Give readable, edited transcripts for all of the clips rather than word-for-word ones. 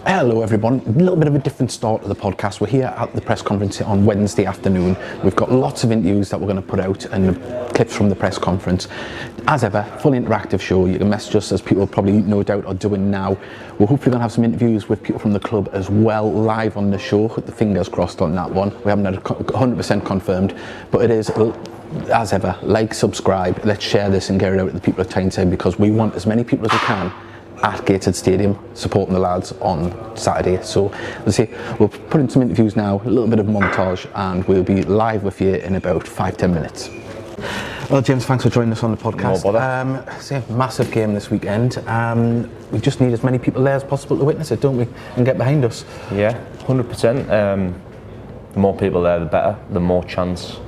Hello everyone, a little bit of a different start to the podcast. We're here at the press conference on Wednesday afternoon. We've got lots of interviews that we're going to put out and clips from the press conference. As ever, full interactive show. You can message us, as people probably no doubt are doing now. We're hopefully going to have some interviews with people from the club as well, live on the show. The fingers crossed on that one. We haven't had it 100% confirmed, but it is, as ever, like, subscribe, let's share this and get it out to the people at Tyneside, because we want as many people as we can at Gateshead Stadium supporting the lads on Saturday. So let's see, we'll put in some interviews now, a little bit of montage, and we'll be live with you in about 5-10 minutes. Well, James, thanks for joining us on the podcast. No bother. It's a massive game this weekend. We just need as many people there as possible to witness it, don't we, and get behind us. Yeah, 100%. The more people there, the better. The more chance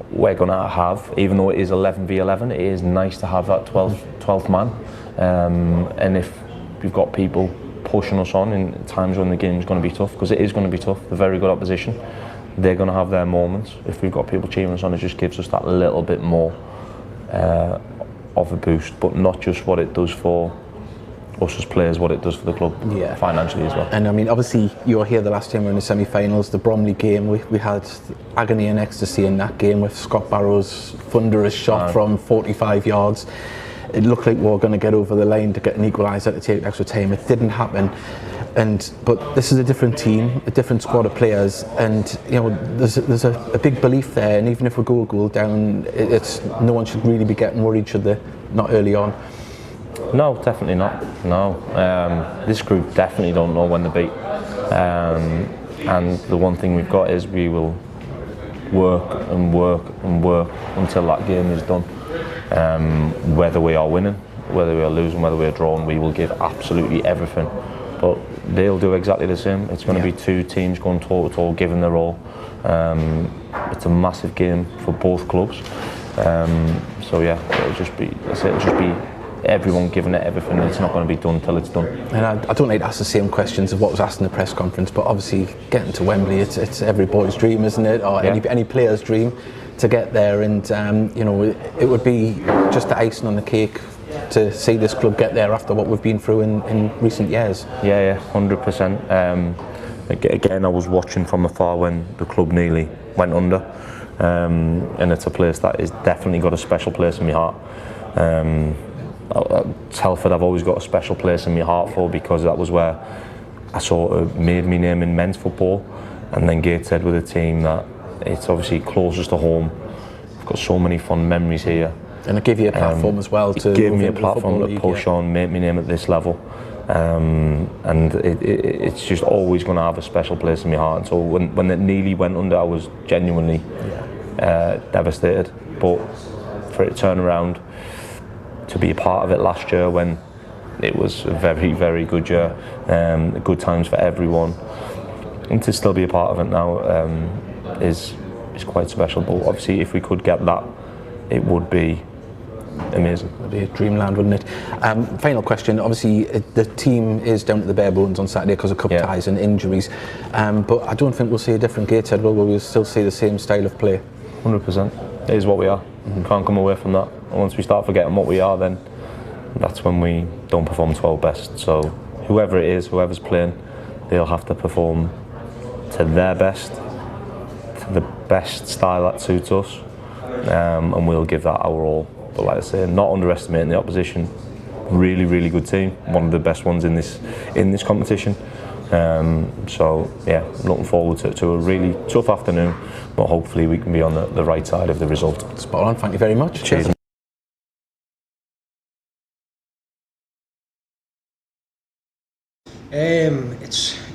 we're going to have. Even though it is 11v11, it is nice to have that 12th man. And if we've got people pushing us on in times when the game's going to be tough, because it is going to be tough, they're very good opposition, they're going to have their moments. If we've got people cheering us on, it just gives us that little bit more of a boost, but not just what it does for us as players, what it does for the club financially as well. And I mean, obviously you were here the last time we were in the semi-finals, the Bromley game. We had agony and ecstasy in that game with Scott Barrow's thunderous shot from 45 yards. It looked like we were going to get over the line to get an equaliser to take extra time. It didn't happen. But this is a different team, a different squad of players, and you know there's a big belief there. And even if we go a goal down, it's no one should really be getting worried, should they? Not early on. No, definitely not. No, this group definitely don't know when to beat. And the one thing we've got is we will work and work and work until that game is done. Whether we are winning, whether we are losing, whether we are drawing, we will give absolutely everything. But they'll do exactly the same. It's going to be two teams going toe to toe, giving their all. It's a massive game for both clubs. So yeah, it'll just be everyone giving it everything. It's not going to be done till it's done. And I don't like to ask the same questions of what was asked in the press conference, but obviously getting to Wembley, it's every boy's dream, isn't it? Or any player's dream to get there, and you know, it would be just the icing on the cake to see this club get there after what we've been through in recent years. Yeah, 100%. Again, I was watching from afar when the club nearly went under, and it's a place that is definitely got a special place in my heart. Telford I've always got a special place in my heart for, because that was where I sort of made my name in men's football, and then Gateshead with a team that it's obviously closest to home. I've got so many fond memories here. And it gave you a platform as well to give me a platform to push on, make my name at this level, and it's just always going to have a special place in my heart. And so when it nearly went under, I was genuinely devastated. But for it to turn around, to be a part of it last year when it was a very, very good year, good times for everyone, and to still be a part of it now is quite special. But obviously, if we could get that, it would be amazing. It would be a dreamland, wouldn't it? Final question. Obviously, the team is down to the bare bones on Saturday because of cup ties and injuries. But I don't think we'll see a different Gateshead, will we? We'll still see the same style of play. 100%. It is what we are. Can't come away from that. And once we start forgetting what we are, then that's when we don't perform to our best. So whoever it is, whoever's playing, they'll have to perform to their best, to the best style that suits us, and we'll give that our all. But like I say, not underestimating the opposition. Really, really good team. One of the best ones in this competition. So yeah, looking forward to a really tough afternoon, but hopefully we can be on the right side of the result. Spot on. Thank you very much. Cheers.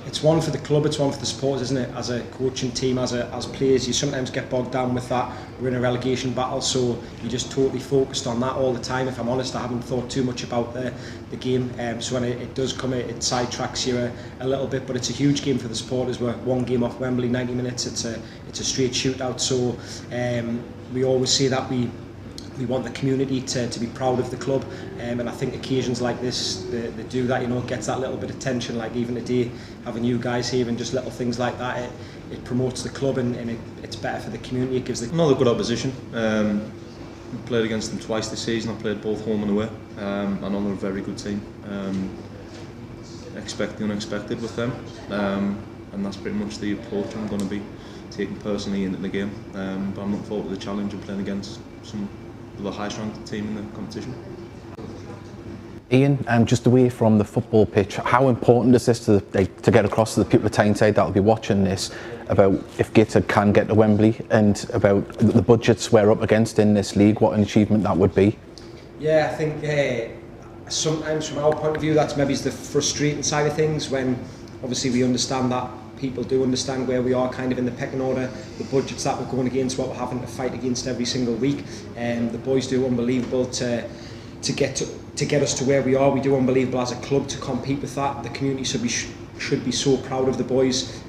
It's one for the club, it's one for the supporters, isn't it? As a coaching team, as players, you sometimes get bogged down with that. We're in a relegation battle, so you're just totally focused on that all the time. If I'm honest, I haven't thought too much about the game. So when it does come, it sidetracks you a little bit. But it's a huge game for the supporters. We're one game off Wembley, 90 minutes. It's a straight shootout. So we always say that we want the community to be proud of the club, and I think occasions like this they do that. You know, it gets that little bit of tension. Like even today, having you guys here and just little things like that, it promotes the club and it's better for the community. It gives another good opposition. We played against them twice this season. I played both home and away. I know they're a very good team. expect the unexpected with them, and that's pretty much the approach I'm going to be taking personally into the game. But I'm looking forward to the challenge of playing against some of the highest ranked team in the competition. Ian, just away from the football pitch, how important is this to get across to the people of Tyneside that will be watching this about if Gateshead can get to Wembley, and about the budgets we're up against in this league, what an achievement that would be? Yeah, I think sometimes from our point of view that's maybe the frustrating side of things, when obviously we understand that people do understand where we are kind of in the pecking order, the budgets that we're going against, what we're having to fight against every single week, and the boys do unbelievable to get us to where we are. We do unbelievable as a club to compete with that. The community should be so proud of the boys,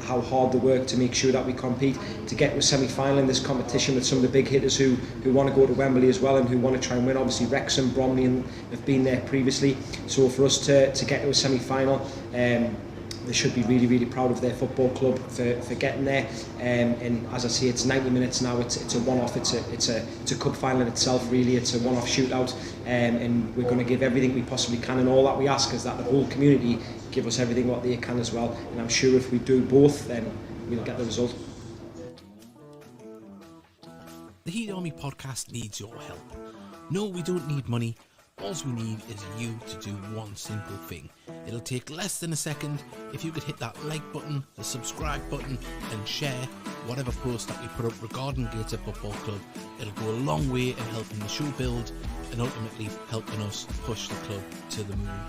how hard they work to make sure that we compete, to get to a semi-final in this competition with some of the big hitters who want to go to Wembley as well and who want to try and win. Obviously Wrexham, Bromley have been there previously, so for us to get to a semi-final, they should be really, really proud of their football club for getting there. And as I say, it's 90 minutes now. It's a one-off. It's a cup final in itself. Really, it's a one-off shootout. And we're going to give everything we possibly can. And all that we ask is that the whole community give us everything what they can as well. And I'm sure if we do both, then we'll get the result. The Heat Army podcast needs your help. No, we don't need money. All we need is you to do one simple thing. It'll take less than a second. If you could hit that like button, the subscribe button, and share whatever post that we put up regarding Gateshead Football Club, it'll go a long way in helping the show build and ultimately helping us push the club to the moon.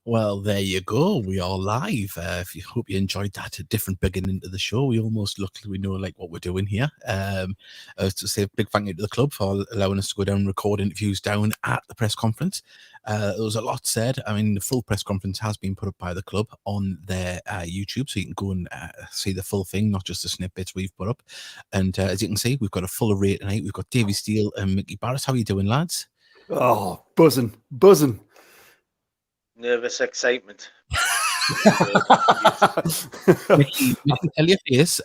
Well, there you go. We are live. If you hope you enjoyed that, a different beginning to the show. We almost look like we know what we're doing here. To say a big thank you to the club for allowing us to go down and record interviews down at the press conference. There was a lot said. I mean, the full press conference has been put up by the club on their YouTube, so you can go and see the full thing, not just the snippets we've put up. And as you can see, we've got a full array tonight. We've got Davy Steele and Mickey Barrett. How are you doing, lads? Oh, buzzing. Nervous excitement. Mickey, you can tell your face.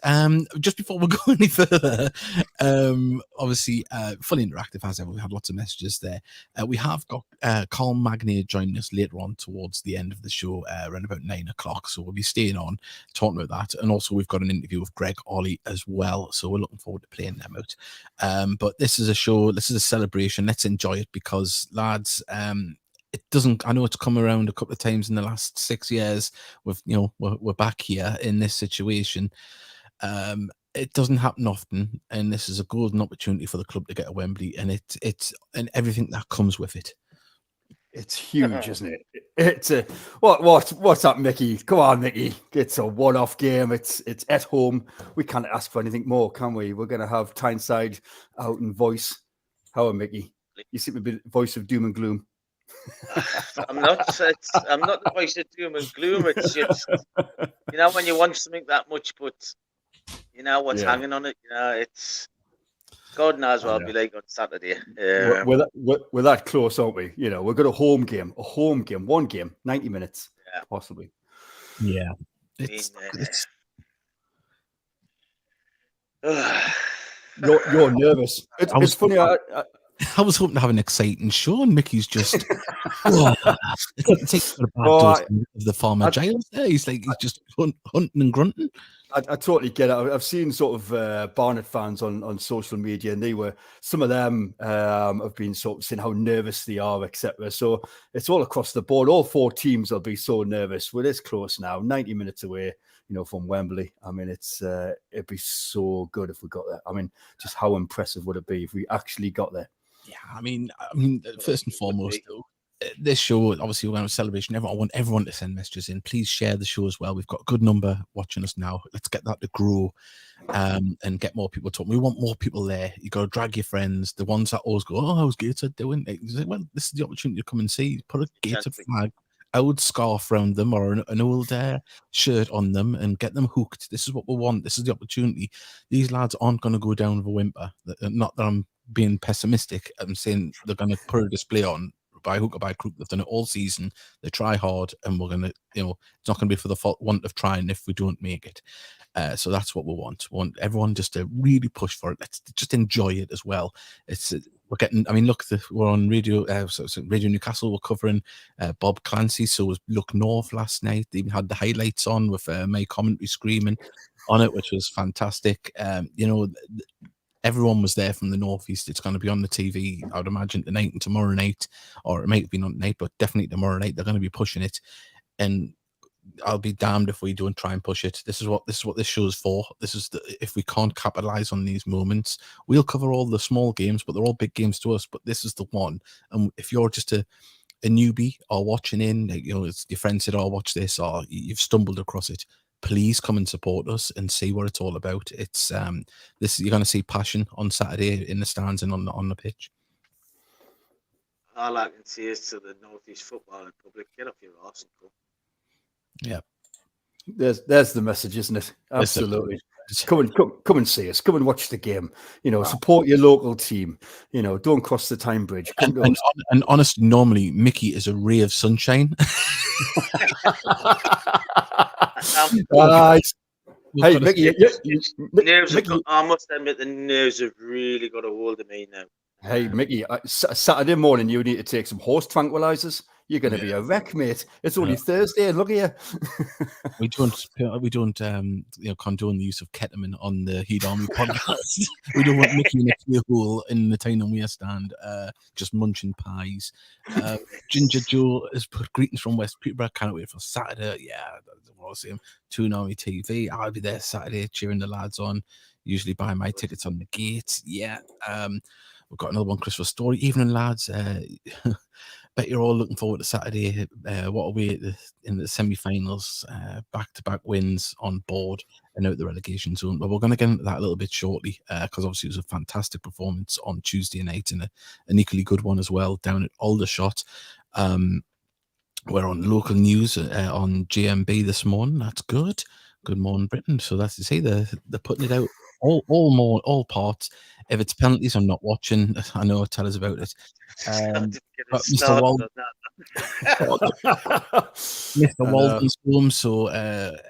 Just before we go any further, obviously, fully interactive as ever. We had lots of messages there. We have got Carl Magnier joining us later on towards the end of the show, around about 9 o'clock. So we'll be staying on talking about that. And also, we've got an interview with Greg Ollie as well. So we're looking forward to playing them out. But this is a show, this is a celebration. Let's enjoy it because, lads, it doesn't. I know it's come around a couple of times in the last 6 years. We're back here in this situation. It doesn't happen often, and this is a golden opportunity for the club to get to Wembley, and it's and everything that comes with it. It's huge, isn't it? It's a what's up, Mickey? Come on, Mickey. It's a one-off game. It's at home. We can't ask for anything more, can we? We're going to have Tyneside out in voice. How are Mickey? You seem to be the voice of doom and gloom. I'm not the voice of doom and gloom. It's just, when you want something that much, but what's hanging on it. It's God knows what I'll be like on Saturday. We're that close, aren't we? We've got a home game, one game, 90 minutes, possibly. Yeah, You're nervous. It's funny. I was hoping to have an exciting show, and Mickey's just it's like a bad dose of the farmer Giles there. He's just hunting and grunting. I totally get it. I've seen sort of Barnet fans on social media, and some of them have been sort of saying how nervous they are, etc. So it's all across the board. All four teams will be so nervous. We're this close now, 90 minutes away, from Wembley. I mean, it'd be so good if we got there. I mean, just how impressive would it be if we actually got there? Yeah, I mean, first and foremost, this show, obviously, we're going to have a celebration. I want everyone to send messages in. Please share the show as well. We've got a good number watching us now. Let's get that to grow and get more people talking. We want more people there. You got to drag your friends, the ones that always go, "Oh, how's Gateshead doing?" Well, this is the opportunity to come and see. Put a Gateshead flag old scarf around them or an old shirt on them and get them hooked. This is what we want. This is the opportunity. These lads aren't going to go down with a whimper. Not that I'm being pessimistic. I'm saying they're going to put a display on by hook or by crook. They've done it all season. They try hard, and we're going to, it's not going to be for the want of trying if we don't make it. So that's what we want. We want everyone just to really push for it. Let's just enjoy it as well. We're getting. I mean, look, we're on radio. So Radio Newcastle. We're covering Bob Clancy. So was Look North last night. They even had the highlights on with my commentary screaming on it, which was fantastic. Everyone was there from the northeast. It's going to be on the TV, I would imagine, tonight and tomorrow night, or it might be not tonight, but definitely tomorrow night. They're going to be pushing it, and I'll be damned if we don't try and push it. This is what this show's for. If we can't capitalize on these moments, we'll cover all the small games, but they're all big games to us. But this is the one. And if you're just a newbie or watching in, it's your friend said, "Oh, watch this," or you've stumbled across it, please come and support us and see what it's all about. It's you're going to see passion on Saturday in the stands and on the pitch. All I can say is to the Northeast Footballing public, get off your arse and go. Yeah, there's the message, isn't it? Absolutely. Come and see us. Come and watch the game. Support your local team. Don't cross the Tyne Bridge. And honestly, normally Mickey is a ray of sunshine. Hey, Mickey, I must admit the nerves have really got a hold of me now. Hey, Mickey, Saturday morning you need to take some horse tranquilizers. You're going to be a wreck, mate. It's only Thursday, and look at you. We don't condone the use of ketamine on the Heat Army podcast. We don't want Mickey in a clear hole in the Tyne and Wear stand, just munching pies. Ginger Joe has put greetings from West Peterborough. Can't wait for Saturday. Yeah, I'll see him. Toon Army TV. I'll be there Saturday cheering the lads on. Usually buy my tickets on the gate. Yeah. We've got another one, Christopher Story. Evening, lads. Bet you're all looking forward to Saturday. What are we in the semi-finals? Back-to-back wins on board and out the relegation zone. But we're going to get into that a little bit shortly because obviously it was a fantastic performance on Tuesday night and an equally good one as well down at Aldershot. We're on local news on GMB this morning. That's good. Good morning, Britain. So that's to say they're putting it out all parts. If it's penalties, I'm not watching. I know. Tell us about it. But Mr. Walden, Mr. Walden's home, so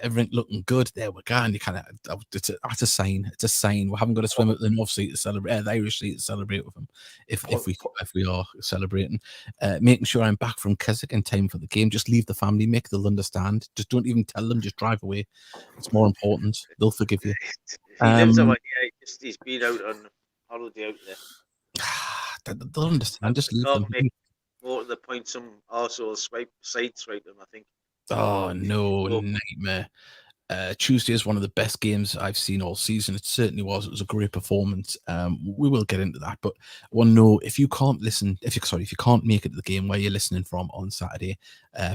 everything looking good. There we go. And you kind of, that's a sign. It's a sign. We haven't got to swim at the North Sea to celebrate, the Irish Sea to celebrate with them. If we are celebrating, making sure I'm back from Keswick in time for the game. Just leave the family, Mick. They'll understand. Just don't even tell them. Just drive away. It's more important. They'll forgive you. He's been out on holiday out there. They'll understand. Just leave them. More to the point, some arsehole sideswipe them, I think. Oh, no, nightmare. Tuesday is one of the best games I've seen all season. It certainly was. It was a great performance. We will get into that, but I want to know if you can't make it to the game where you're listening from on Saturday,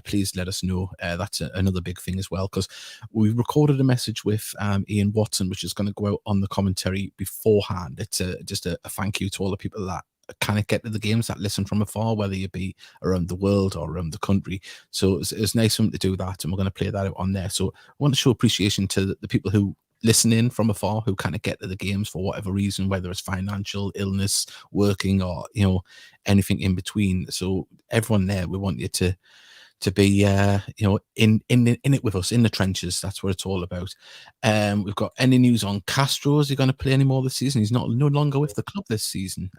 please let us know. That's another big thing as well, because we recorded a message with Ian Watson, which is going to go out on the commentary beforehand. It's just a thank you to all the people that kind of get to the games, that listen from afar, whether you be around the world or around the country. So it's nice of them to do that, and we're going to play that out on there. So I want to show appreciation to the people who listen in from afar, who kind of get to the games for whatever reason, whether it's financial, illness, working, or anything in between. So everyone there, we want you to be in it with us in the trenches. That's what it's all about. We've got any news on Castro? Is he going to play any more this season? He's no longer with the club this season.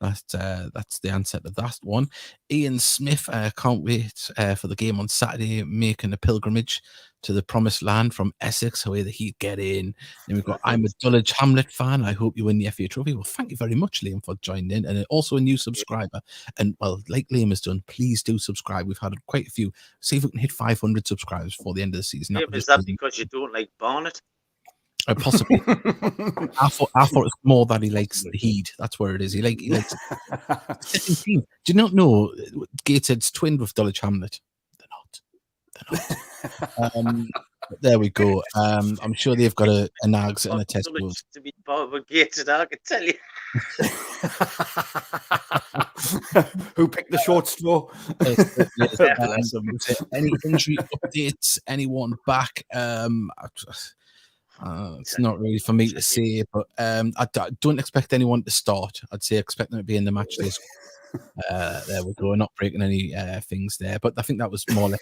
That's the answer to that one. Ian Smith, can't wait for the game on Saturday, making a pilgrimage to the promised land from Essex, where the Heat get in. Then we've got, I'm a Dulwich Hamlet fan. I hope you win the FA Trophy. Well, thank you very much, Liam, for joining in. And also a new subscriber. And, well, like Liam has done, please do subscribe. We've had quite a few. See if we can hit 500 subscribers before the end of the season. Yeah, is that because you don't like Barnet? Possibly. I thought it's more that he likes the Heat. That's where it is. He likes second team. Do you not know Gateshead's twinned with Dulwich Hamlet? They're not. There we go. I'm sure they've got a Nags and a Tesco's. To be part of a Gateshead, I can tell you. Who picked the short straw? Bless him. Any injury updates? Anyone back? It's not really for me to say, but I don't expect anyone to start. I'd say expect them to be in the match this. There we go. Not breaking any things there, but I think that was more or less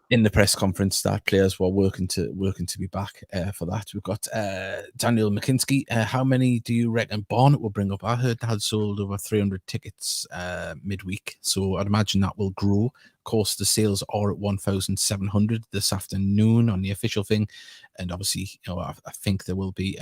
in the press conference that players were working to be back for that. We've got Daniel McKinsky. How many do you reckon Barnet will bring up? I heard they had sold over 300 tickets midweek, so I'd imagine that will grow. Of course, the sales are at 1,700 this afternoon on the official thing, and obviously, I think there will be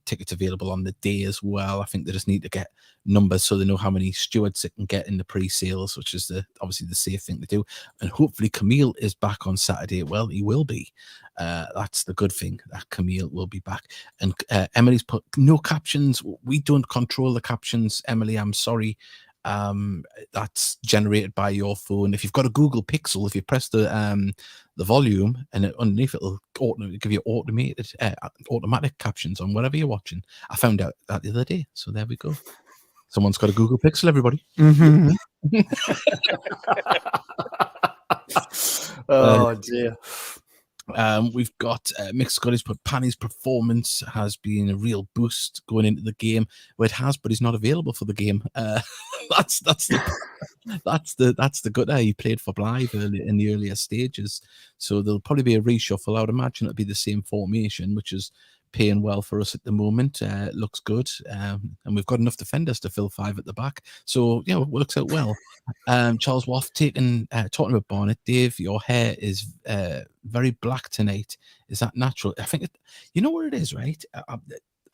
tickets available on the day as well. I think they just need to get numbers so they know how many stewards they can get in the pre-sales, which is obviously the safe thing to do. And hopefully Camille is back on Saturday. Well, he will be. That's the good thing, that Camille will be back. And Emily's put no captions. We don't control the captions, Emily. I'm sorry. That's generated by your phone. If you've got a Google Pixel, if you press the volume, and underneath it'll give you automatic captions on whatever you're watching. I found out that the other day, so there we go. Someone's got a Google Pixel, everybody. Mm-hmm. Oh dear. We've got Mick Scotty's put Panny's performance has been a real boost going into the game. Well, it has, but he's not available for the game. That's the good. He played for Blythe in the earlier stages, so there'll probably be a reshuffle. I would imagine it'll be the same formation, which is paying well for us at the moment. It looks good, and we've got enough defenders to fill 5 at the back, so it works out well. Charles Waff talking about Barnet. Dave, your hair is very black tonight. Is that natural? I think you know what it is, right? I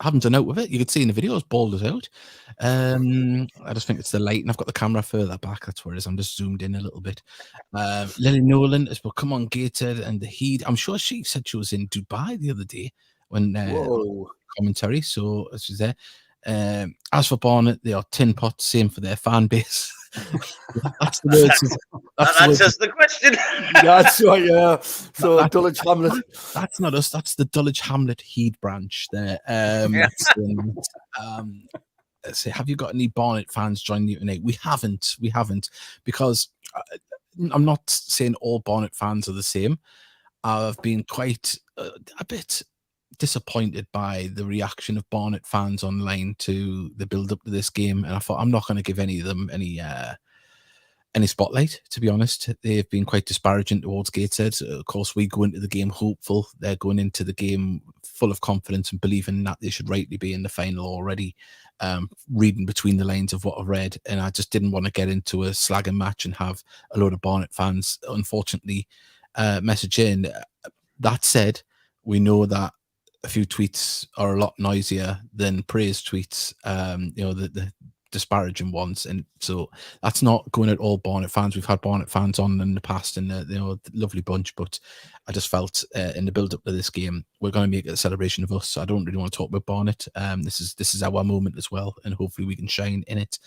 haven't done out with it. You could see in the video, it's bald as out. I just think it's the light, and I've got the camera further back. That's where it is. I'm just zoomed in a little bit. Lily Nolan has put, come on, Gated, and the Heat. I'm sure she said she was in Dubai the other day when commentary, so she's there. As for Barnet, they are tin pots, same for their fan base. That's the words. That answers the question. That's right, yeah. So Dulwich Hamlet. That's not us. That's the Dulwich Hamlet Heed branch there. Say, have you got any Barnet fans joining you tonight? We haven't, because I'm not saying all Barnet fans are the same. I've been quite a bit disappointed by the reaction of Barnet fans online to the build up to this game, and I thought I'm not going to give any of them any spotlight, to be honest. They've been quite disparaging towards Gateshead. Of course, we go into the game hopeful. They're going into the game full of confidence and believing that they should rightly be in the final already. Reading between the lines of what I've read, and I just didn't want to get into a slagging match and have a load of Barnet fans unfortunately message in. That said, we know that a few tweets are a lot noisier than praise tweets, the disparaging ones, and so that's not going at all Barnet fans. We've had Barnet fans on in the past, and lovely bunch, but I just felt in the build up to this game, we're going to make it a celebration of us. So I don't really want to talk about Barnet. This is our moment as well, and hopefully we can shine in it.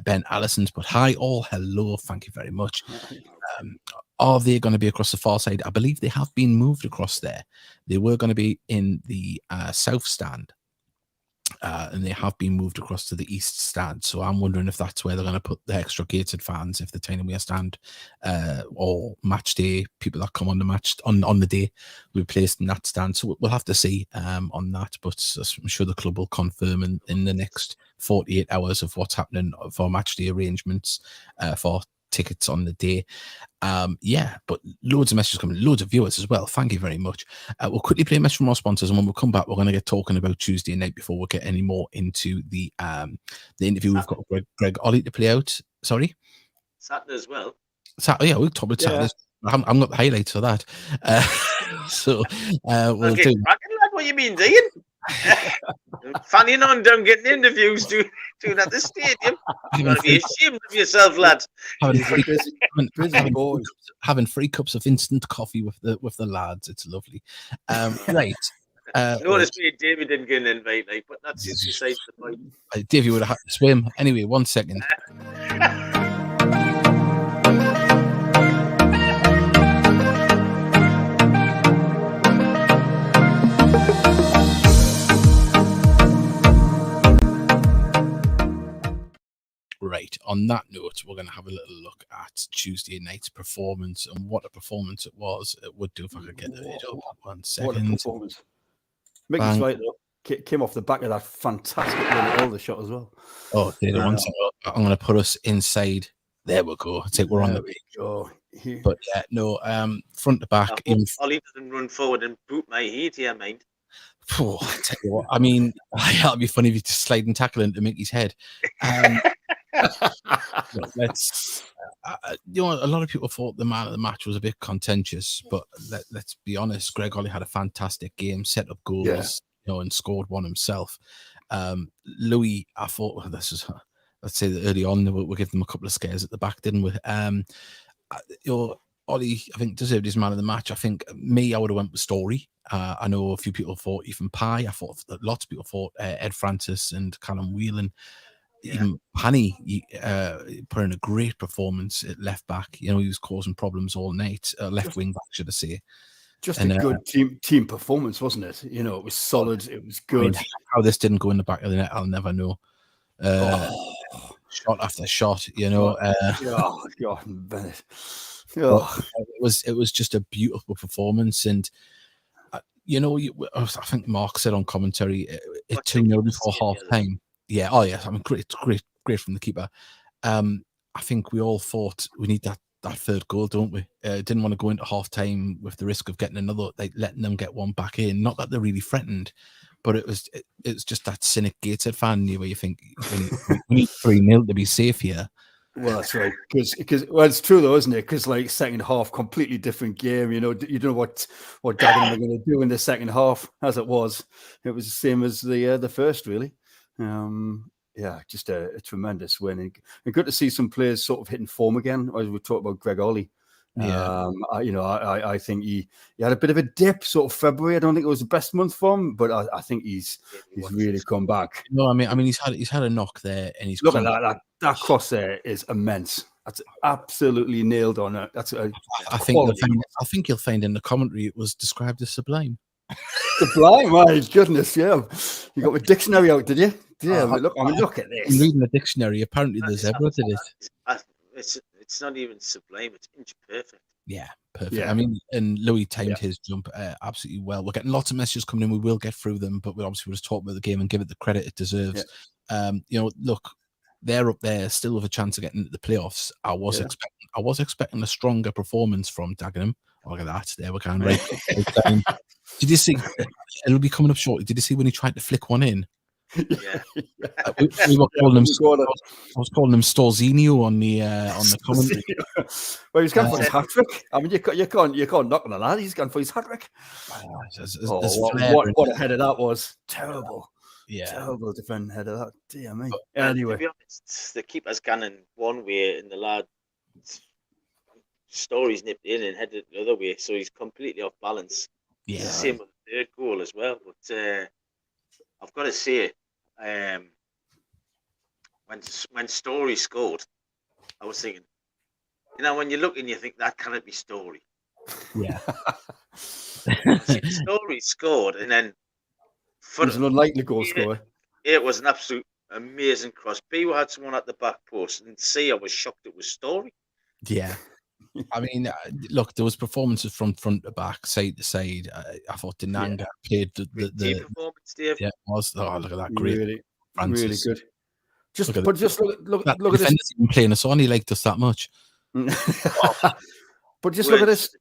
Ben Allison's put, hi all, hello, thank you very much. Are they going to be across the far side? I believe they have been moved across there. They were going to be in the south stand, and they have been moved across to the east stand. So I'm wondering if that's where they're going to put the extra gated fans, if the Tyne-and-Wear stand or match day people that come on the match on the day will be placed in that stand. So we'll have to see on that, but I'm sure the club will confirm in the next 48 hours of what's happening for match day arrangements for tickets on the day. But loads of messages coming, loads of viewers as well. Thank you very much. We'll quickly play a message from our sponsors, and when we come back, we're going to get talking about Tuesday night before we get any more into the interview. We've got Greg Ollie to play out. Sorry, Saturday as well. We'll talk about Saturday. I haven't got the highlights for that. We'll do. What you mean, Dean? Fanning on down getting interviews doing at the stadium. You've got to be ashamed of yourself, lads. Having free cups of instant coffee with the lads. It's lovely. Right. Notice me and David didn't get an invite, but that's beside the point. Davey would have had to swim. Anyway, 1 second. on that note, we're going to have a little look at Tuesday night's performance and what a performance it was. It would do if I could get the video. 1 second. What a performance. Mickey's right, though. Came off the back of that fantastic little Aldershot as well. Oh, I'm going to put us inside. There we go. I think we're on the page. But yeah, no, front to back. Ollie doesn't run forward and boot my head here, mind. Oh, I tell you what, I mean, that'd be funny if you just slide and tackle into Mickey's head. Let's, a lot of people thought the man of the match was a bit contentious, but let's be honest. Greg Ollie had a fantastic game, set up goals, and scored one himself. Louis, I thought let's say that early on we'll give them a couple of scares at the back, didn't we? Ollie, I think, deserved his man of the match. I think I would have went with Story. I know a few people thought Ethan Pye. I thought lots of people thought Ed Francis and Callum Whelan. Even Panny put in a great performance at left back. He was causing problems all night. Left wing back, should I say? Just a good team performance, wasn't it? It was solid. It was good. I mean, how this didn't go in the back of the net, I'll never know. Shot after shot, God, Bennett. It was just a beautiful performance, and I think Mark said on commentary, it 2-0 before half time. Yeah, I mean, great from the keeper. I think we all thought we need that third goal, don't we? Didn't want to go into half time with the risk of getting another, letting them get one back in. Not that they're really threatened, but it was just that cynic Gateshead fan where you think we need 3-0 to be safe here. Well, that's right. Because it's true though, isn't it? Because second half, completely different game. You don't know what Dagenham are going to do in the second half. As it was the same as the first, really. Just a tremendous win, and good to see some players sort of hitting form again. As we talked about Greg Ollie. I think he had a bit of a dip sort of February. I don't think it was the best month for him, but I think he's really come back. No, I mean he's had a knock there, and he's look at that cross there is immense. That's absolutely nailed on it. I think you'll find in the commentary it was described as sublime. Sublime, my goodness, yeah. You got the dictionary out, did you? Yeah, look at this. I'm reading the dictionary. Apparently, the zebra did it. It's not even sublime. It's inch perfect. Yeah, perfect. Yeah. I mean, and Louis timed his jump absolutely well. We're getting lots of messages coming in. We will get through them, but we obviously just talk about the game and give it the credit it deserves. Yeah. Look, they're up there still with a chance of getting into the playoffs. I was expecting a stronger performance from Dagenham. Oh, look at that. There we go. Right. Did you see? It'll be coming up shortly. Did you see when he tried to flick one in? Yeah. We were calling him. I was calling him Storzinho on the commentary. Well, he's going for his hat trick. I mean, you can't knock on the lad. He's going for his hat trick. What a header that was! Terrible. Yeah, terrible defending header that. Dear me. Anyway, to be honest, the keeper's gone one way, and the lad Story's nipped in and headed the other way, so he's completely off balance. Yeah. Same with the third goal as well. But I've got to say, when Story scored, I was thinking, when you look and you think that cannot be Story. Yeah. Story scored, and then it was an unlikely goal scorer. It was an absolute amazing cross. B had someone at the back post, and C, I was shocked it was Story. Yeah. I mean, look, there was performances from front to back, side to side. I thought Dinanga played the performance, Dave. Yeah, it was. Oh, look at that, great, really good. Just look at this. Even playing us on, he liked us that much. But just look at this.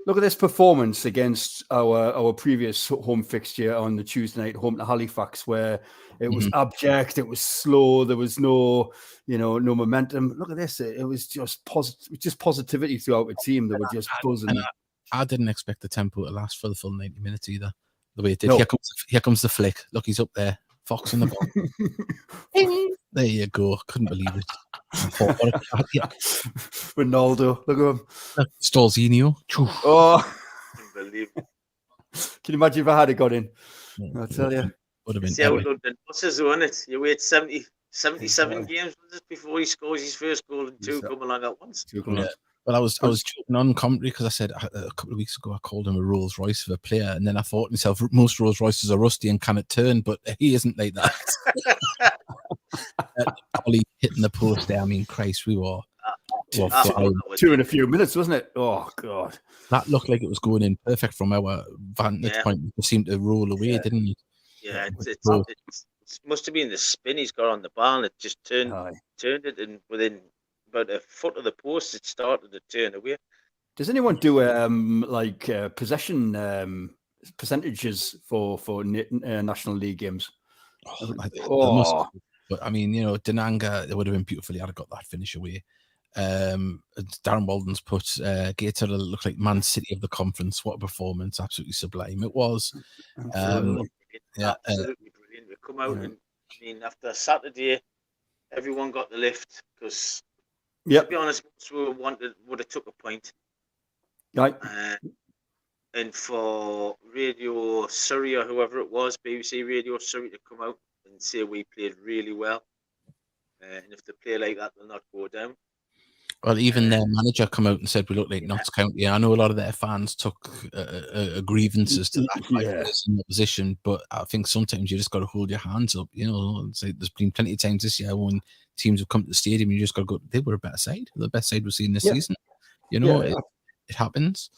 Look at this performance against our previous home fixture on the Tuesday night, home to Halifax, where it was abject, it was slow, there was no momentum. Look at this; it was just positivity throughout the team. They were just buzzing. I didn't expect the tempo to last for the full 90 minutes either. The way it did. No. Here comes the flick. Look, he's up there. Fox in the ball. There you go. Couldn't believe it. Ronaldo, look at him. Storzinho. Oh, unbelievable. Can you imagine if I had it got in? I tell you. Would have been. See how London buses won it. You wait 77 games before he scores his first goal, and two come along at once. Yeah. Well, I was joking on commentary because I said a couple of weeks ago I called him a Rolls Royce of a player, and then I thought to myself, most Rolls Royces are rusty and cannot turn, but he isn't like that. Ollie hitting the post there. I mean, Christ, we were flying. Two in a few minutes, wasn't it? Oh God, that looked like it was going in perfect from our vantage point. It seemed to roll away, didn't it? Yeah, it must have been the spin he's got on the bar, and it just turned it, and within about a foot of the post, it started to turn away. Does anyone do possession percentages for National League games? But I mean, Denanga, it would have been beautiful. I'd have got that finish away. Darren Walden's put Gator looked like Man City of the conference. What a performance! Absolutely sublime it was. Absolutely brilliant. We come out and I mean, after Saturday, everyone got the lift because, to be honest, most would have took a point. Right. And for Radio Surrey or whoever it was, BBC Radio Surrey, to come out and say we played really well, and if they play like that, they'll not go down. Well, even their manager come out and said we look like Notts County. I know a lot of their fans took grievances to that in opposition, but I think sometimes you just got to hold your hands up. There's been plenty of times this year when teams have come to the stadium and you just got to go, they were a better side. The best side we've seen this season. It happens.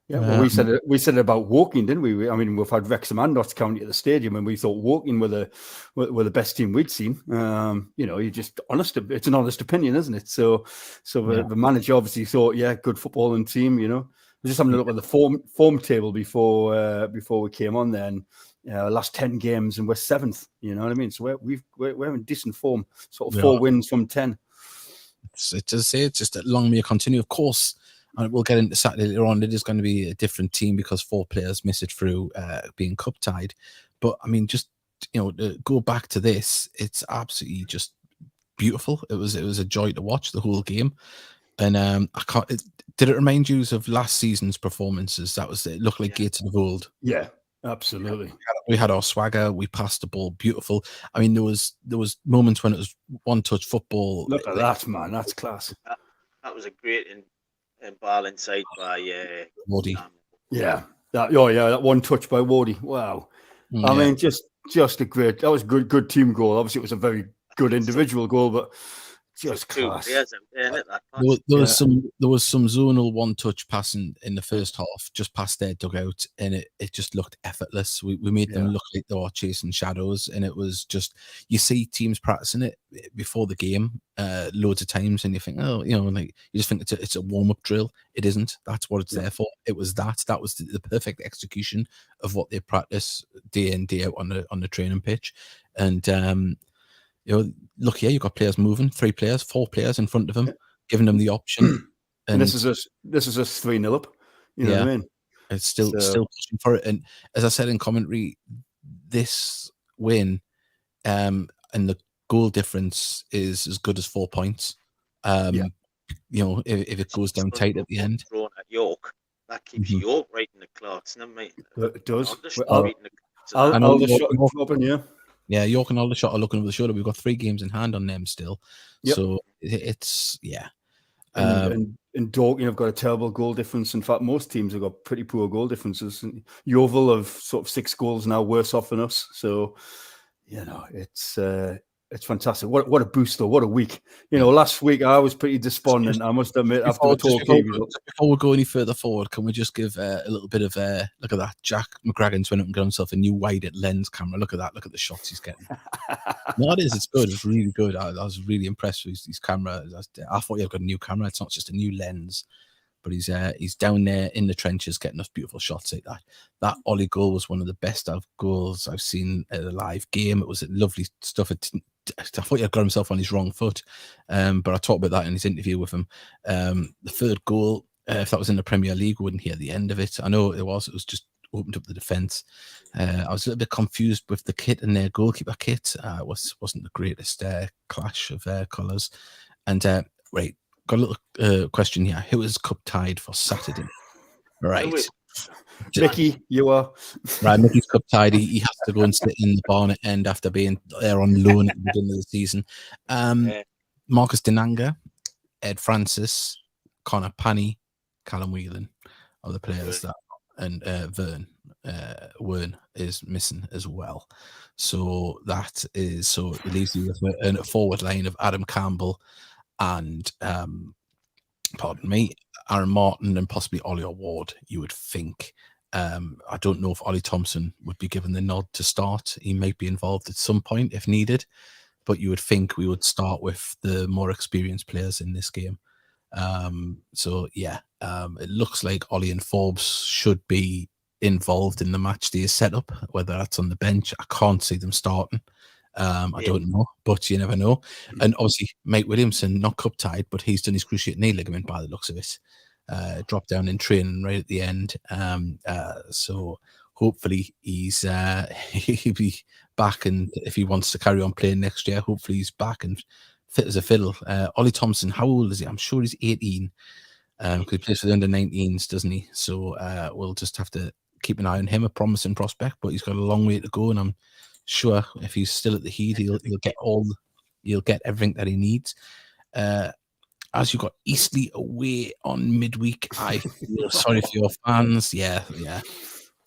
Yeah, well, we said it about Woking, didn't we? I mean, we've had Wrexham and Notts County at the stadium, and we thought Woking were the best team we'd seen. You're just honest. It's an honest opinion, isn't it? So the manager obviously thought, good footballing team. We're just having a look at the form table before we came on. Then last 10 games, and we're 7th. You know what I mean? So we're in decent form. Sort of 4 wins from 10. It's just a long may continue. Of course. And we'll get into Saturday later on. It is going to be a different team because 4 players miss it through being cup tied. But I mean, just go back to this. It's absolutely just beautiful. It was a joy to watch the whole game. And did it remind you of last season's performances? It looked like Gates of old. Yeah, absolutely. We had our swagger. We passed the ball beautiful. I mean, there was moments when it was one-touch football. Look at that, man. That's class. That was a great and ball inside by Wardy. That one touch by Wardy. Wow. I mean, just a great. That was good team goal. Obviously, it was a very good individual goal, but just class. There was some zonal one-touch passing in the first half, just past their dugout, and it just looked effortless. We made them look like they were chasing shadows, and it was just, you see teams practicing it before the game loads of times, and you think, you just think it's a warm-up drill. It isn't. That's what it's there for. It was that was the perfect execution of what they practice day in, day out on the training pitch, and look here, you've got players moving, 3 players, 4 players in front of them, giving them the option. And this is us 3-0 up. You know what I mean? It's still pushing for it. And as I said in commentary, this win and the goal difference is as good as 4 points. If it goes down tight at the end. Thrown at York, that keeps York right in the clots. It does. Yeah, York and Aldershot are looking over the shoulder. We've got 3 games in hand on them still. Yep. So it's, And Dorking have got a terrible goal difference. In fact, most teams have got pretty poor goal differences. Yeovil have sort of 6 goals now worse off than us. So, it's fantastic. What a boost, though. What a week. Last week I was pretty despondent, I must admit, after the Torquay results. Before we go any further forward, can we just give a little bit of look at that. Jack McGragan's went up and got himself a new wide lens camera. Look at that. Look at the shots he's getting. No, it's good. It's really good. I was really impressed with his camera. I thought he had got a new camera. It's not just a new lens. But he's down there in the trenches getting us beautiful shots like that. That Ollie goal was one of the best goals I've seen at a live game. It was lovely stuff. I thought he had got himself on his wrong foot, but I talked about that in his interview with him. The 3rd goal, if that was in the Premier League, we wouldn't hear the end of it. I know it was just opened up the defence. I was a little bit confused with the kit and their goalkeeper kit. It wasn't the greatest clash of colours. And right, got a little question here. Who is cup tied for Saturday? Right. Mickey, you are. Right, Mickey's cup tied. He has to go and sit in the Barnet end after being there on loan at the beginning of the season. Marcus Denanga, Ed Francis, Connor Panny, Callum Whelan are the players that and Wern is missing as well. So that is, so it leaves you with a forward line of Adam Campbell and pardon me, Aaron Martin and possibly Ollie Ward, you would think. I don't know if Ollie Thompson would be given the nod to start. He might be involved at some point if needed, but you would think we would start with the more experienced players in this game. So yeah, it looks like Ollie and Forbes should be involved in the match day setup, whether that's on the bench. I can't see them starting. I don't know, but you never know. And obviously, Mike Williamson, not cup tied, but he's done his cruciate knee ligament by the looks of it. Dropped down in training right at the end. So hopefully he's he'll be back, and if he wants to carry on playing next year, hopefully he's back and fit as a fiddle. Ollie Thompson, how old is he? I'm sure he's 18. Because he plays for the under-19s, doesn't he? So we'll just have to keep an eye on him. A promising prospect, but he's got a long way to go, and I'm sure if he's still at the Heat, he'll get everything that he needs. As you've got Eastleigh away on midweek, I feel sorry for your fans. Yeah.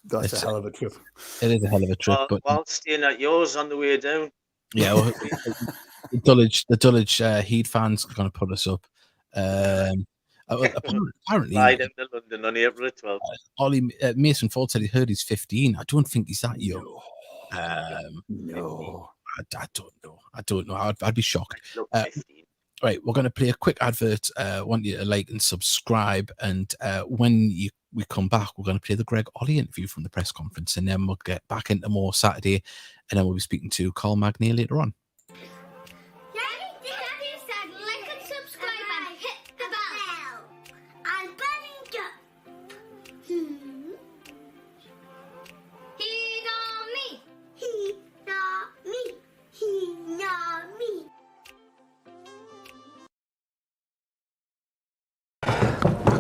That's a hell of a trip. It is a hell of a trip. But while staying at yours on the way down. Yeah, well, the Dulwich Heat fans are going to put us up. Apparently, Fly down to London on April 12th. Ollie Mason Ford said he heard he's 15. I don't think he's that young. No. I don't know. I'd be shocked. Look, 15. Right, we're going to play a quick advert. Want you to like and subscribe, and when we come back, we're going to play the Greg Ollie interview from the press conference, and then we'll get back into more Saturday, and then we'll be speaking to Carl Magnier later on.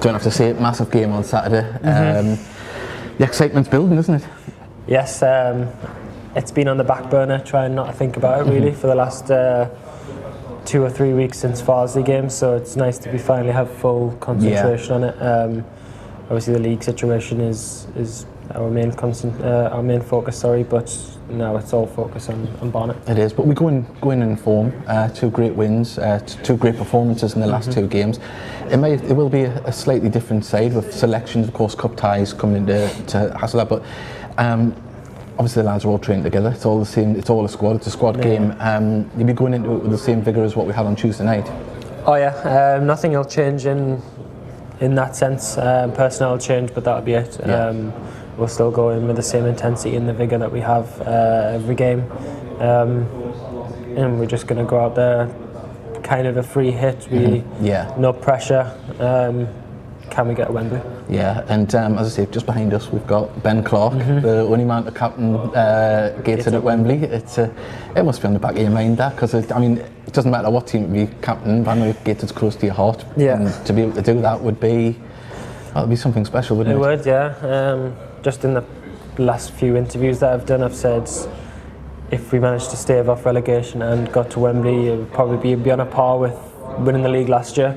Don't have to say it, massive game on Saturday. The excitement's building, isn't it? Yes, it's been on the back burner, trying not to think about it really for the last 2 or 3 weeks since Farsley game, so it's nice to be finally have full concentration on it. Obviously the league situation is our main focus, but now it's all focused on Barnet. It is, but we're going in form. 2 great wins, 2 great performances in the last 2 games. It will be a slightly different side with selections, of course, cup ties coming into Hasselab, but obviously the lads are all trained together. It's all the same. It's all a squad. It's a squad game. You'll be going into it with the same vigour as what we had on Tuesday night. Oh yeah, nothing will change in that sense. Personnel will change, but that'll be it. We'll still go in with the same intensity and the vigour that we have every game, and we're just going to go out there kind of a free hit, no pressure. Can we get Wembley? Yeah, and as I say, just behind us we've got Ben Clark, the only man to captain Gateshead at Wembley. It must be on the back of your mind, that, because it doesn't matter what team you be captain, I know Gateshead's close to your heart. And to be able to do that would be something special, wouldn't it? It would, yeah. Just in the last few interviews that I've done, I've said if we managed to stave off relegation and got to Wembley, it would probably be on a par with winning the league last year.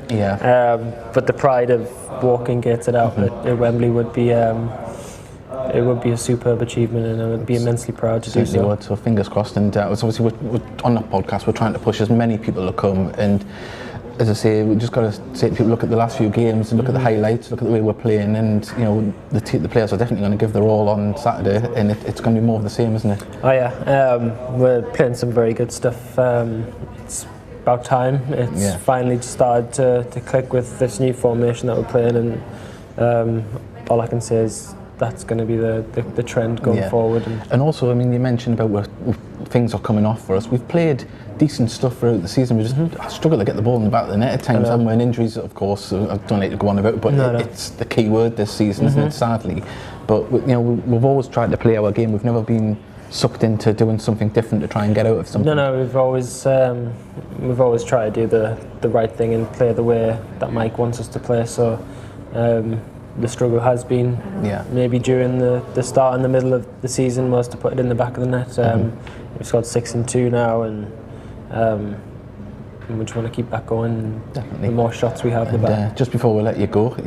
But the pride of walking Gateshead out at Wembley would be it would be a superb achievement, and I would be immensely proud to do so. So fingers crossed. And it's obviously we're on the podcast, we're trying to push as many people to come, and as I say, we just got to say to people, look at the last few games and look at the highlights, look at the way we're playing, and the players are definitely going to give their all on Saturday, and it's going to be more of the same, isn't it? Oh yeah, we're playing some very good stuff. It's about time. It's finally started to click with this new formation that we're playing, and all I can say is that's going to be the trend going forward. And also, you mentioned about where things are coming off for us. We've played decent stuff throughout the season. We just struggle to get the ball in the back of the net at times, haven't we? And injuries, of course, I don't need to go on about it, but it's the key word this season, isn't it, sadly. But we've always tried to play our game. We've never been sucked into doing something different to try and get out of something. No, we've always tried to do the right thing and play the way that Mike wants us to play. So the struggle has been maybe during the start and the middle of the season was to put it in the back of the net. We've scored 6 and 2 now, and we just want to keep that going. Definitely. The more shots we have, the better. Just before we let you go,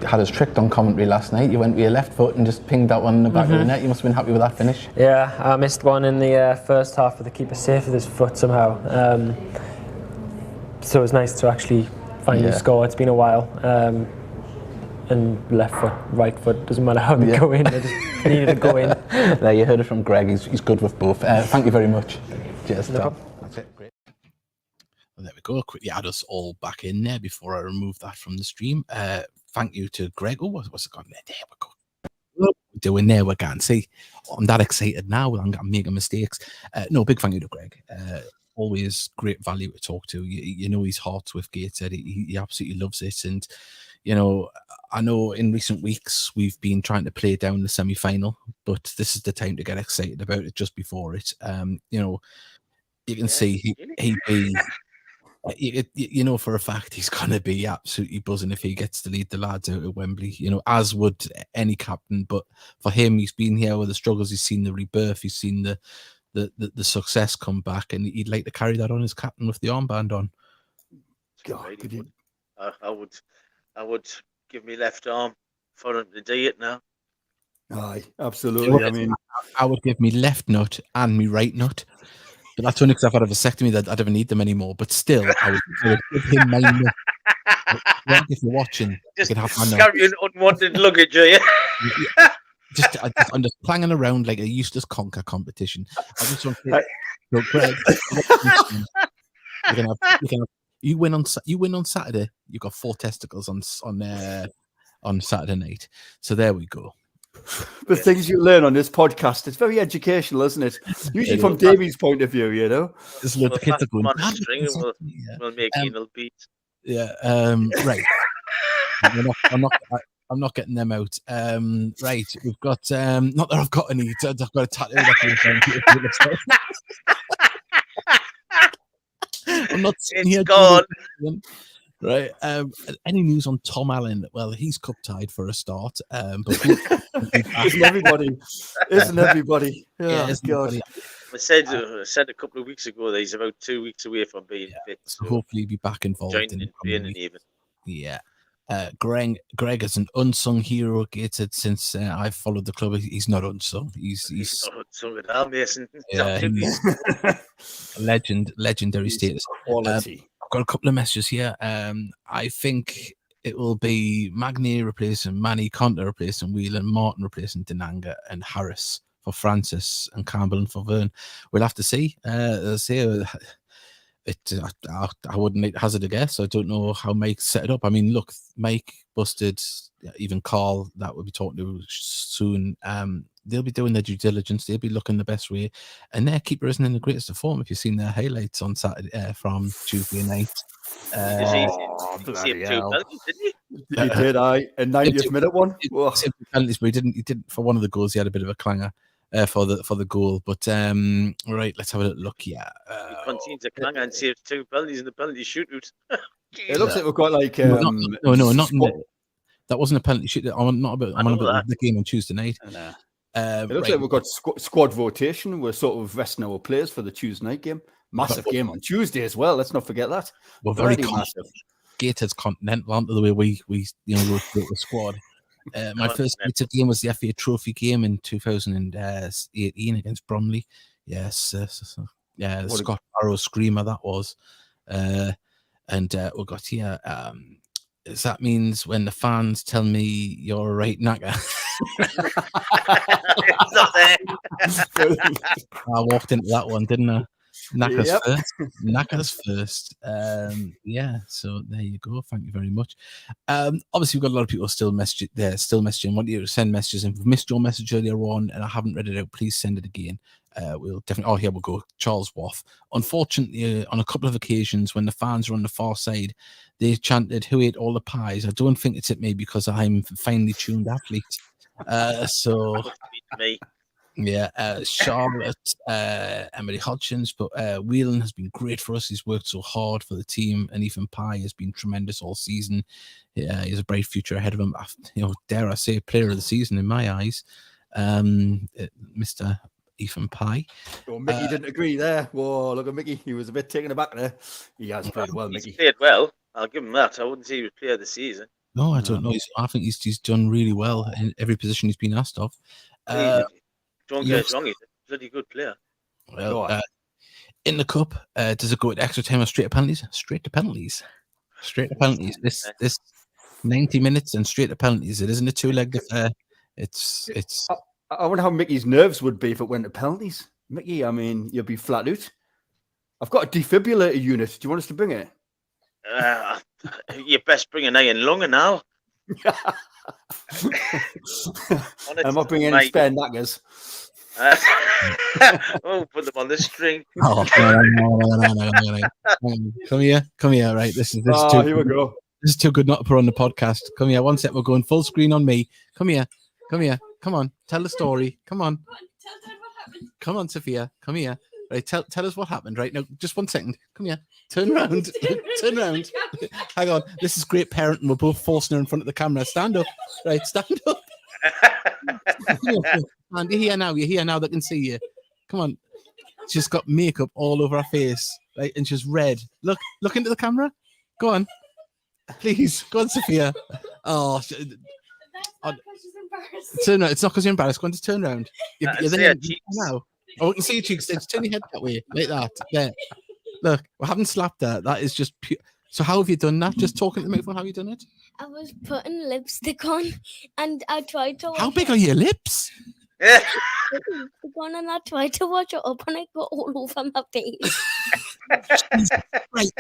had us tricked on commentary last night. You went with your left foot and just pinged that one in the back of the net. You must have been happy with that finish. Yeah, I missed one in the first half with the keeper safe with his foot somehow. So it was nice to actually finally score. It's been a while. And left foot, right foot, doesn't matter how they go in, they just needed to go in. There, you heard it from Greg, he's good with both. Thank you very much. Cheers, No Tom. problem. That's it, great. Well, there we go. Quickly add us all back in there before I remove that from the stream. Thank you to Greg. Oh, what's it gone there? There we go. What we're doing there, we can't see. I'm that excited now. I'm making mistakes. No, big thank you to Greg. Always great value to talk to. You know his heart's with Gateshead. He absolutely loves it. And, you know, I know in recent weeks we've been trying to play down the semi-final, but this is the time to get excited about it just before it. You know, you can see you know for a fact he's going to be absolutely buzzing if he gets to lead the lads out at Wembley, you know, as would any captain. But for him, he's been here with the struggles, he's seen the rebirth, he's seen the success come back, and he'd like to carry that on as captain with the armband on. God, I would give me left arm for him to do it now. Aye, absolutely. I mean, I would give me left nut and me right nut. But that's only because I've had a vasectomy that I don't need them anymore. But still, I would give him my nut. If you're watching, just you can have my nut. carrying unwanted luggage, are you? I'm just clanging around like a useless conker competition. I just want to say, Greg, you win on Saturday. You got 4 testicles on Saturday night. So there we go. The things you learn on this podcast, it's very educational, isn't it? Usually from Davey's point of view, you know. There's loads of kids going. We'll make anal beat. Yeah. Right. I'm not getting them out. Right. We've got not that I've got any. I've got a tattoo. I'm not sitting here. Gone. Right. Any news on Tom Allen? Well, he's cup tied for a start. But isn't everybody? Isn't everybody? Yeah, God. I said a couple of weeks ago that he's about 2 weeks away from being fit. So hopefully be back involved in training even. Yeah. Greg is an unsung hero, Gated, since I've followed the club. He's not unsung. He's not unsung at all, Mason. Yeah, he's legendary status. Quality. I've got a couple of messages here. I think it will be Magnier replacing Manny, Conte replacing Whelan, Martin replacing Denanga, and Harris for Francis, and Campbell and for Vern. We'll have to see. I wouldn't hazard a guess. I don't know how Mike set it up. I mean, look, Mike busted, even Carl that we'll be talking to soon. They'll be doing their due diligence. They'll be looking the best way, and their keeper isn't in the greatest of form. If you've seen their highlights on Saturday from Tuesday night, he did. A 90th minute one. Penalties, but he didn't for one of the goals. He had a bit of a clanger. For the goal, but right, let's have a look. Yeah, he concedes a clanger and saves 2 penalties in the penalty shootout. It looks like we've got like that wasn't a penalty shootout. I'm on about the game on Tuesday night. It looks like we've got squad rotation. We're sort of resting our players for the Tuesday night game. Massive game on Tuesday as well. Let's not forget that. We're very massive. Gators continental, aren't they, the way we wrote the squad. My first Gated game was the FA Trophy game in 2018 against Bromley. Yes, the Scott Barrow screamer that was. And we got here. That means when the fans tell me you're a right knacker. It's not there. I walked into that one, didn't I? Knackers first. Yeah, so there you go. Thank you very much. Obviously, we've got a lot of people still messaging. Want you to send messages. If we've missed your message earlier on and I haven't read it out, please send it again. We'll definitely. Oh, here we go. Charles Wath. Unfortunately, on a couple of occasions when the fans were on the far side, they chanted, "Who ate all the pies?" I don't think it's at me because I'm a finely tuned athlete. So. Yeah, Charlotte, Emily Hodgins, but Whelan has been great for us. He's worked so hard for the team, and Ethan Pye has been tremendous all season. He has a bright future ahead of him. Dare I say, player of the season in my eyes, Mr. Ethan Pye. Well, Mickey didn't agree there. Whoa, look at Mickey. He was a bit taken aback there. He has played well, Mickey. He's played well. I'll give him that. I wouldn't say he was player of the season. No, I don't know. I think he's done really well in every position he's been asked of. Don't get us wrong, he's a bloody good player. Well, in the cup, does it go to extra time or straight to penalties? Straight to penalties. Straight to penalties. This 90 minutes and straight to penalties. It isn't a two-legged affair. It's. I wonder how Mickey's nerves would be if it went to penalties. Mickey, I mean, you'll be flat out. I've got a defibrillator unit. Do you want us to bring it? You best bring an iron lung now. I'm not bringing any spare knackers. Oh, put them on the string. Oh, no. Come here. Right, this is too. Here we go. This is too good not to put on the podcast. Come here, one sec. We're going full screen on me. Come here. Come on, tell the story. Come on. Come on, Sophia. Come here. Right, tell us what happened. Right now, just 1 second. Come here. Turn around. Turn around. Hang on. This is great parenting. We're both forcing her in front of the camera. Stand up. Right, stand up. You're here now. You're here now. They can see you. Come on. She's got makeup all over her face, right? And she's red. Look into the camera. Go on. Please. Go on, Sophia. Oh, turn around. It's not because you're embarrassed. Go on, just turn around. You're there now. Oh, we can see your cheeks. Just turn your head that way, like that. There. Look, we haven't slapped her. That is just pure. So how have you done that? Just talking to the microphone. How have you done it? I was putting lipstick on, and I tried to. How big are your lips? And I tried to watch it up, and it got all over my face. Right,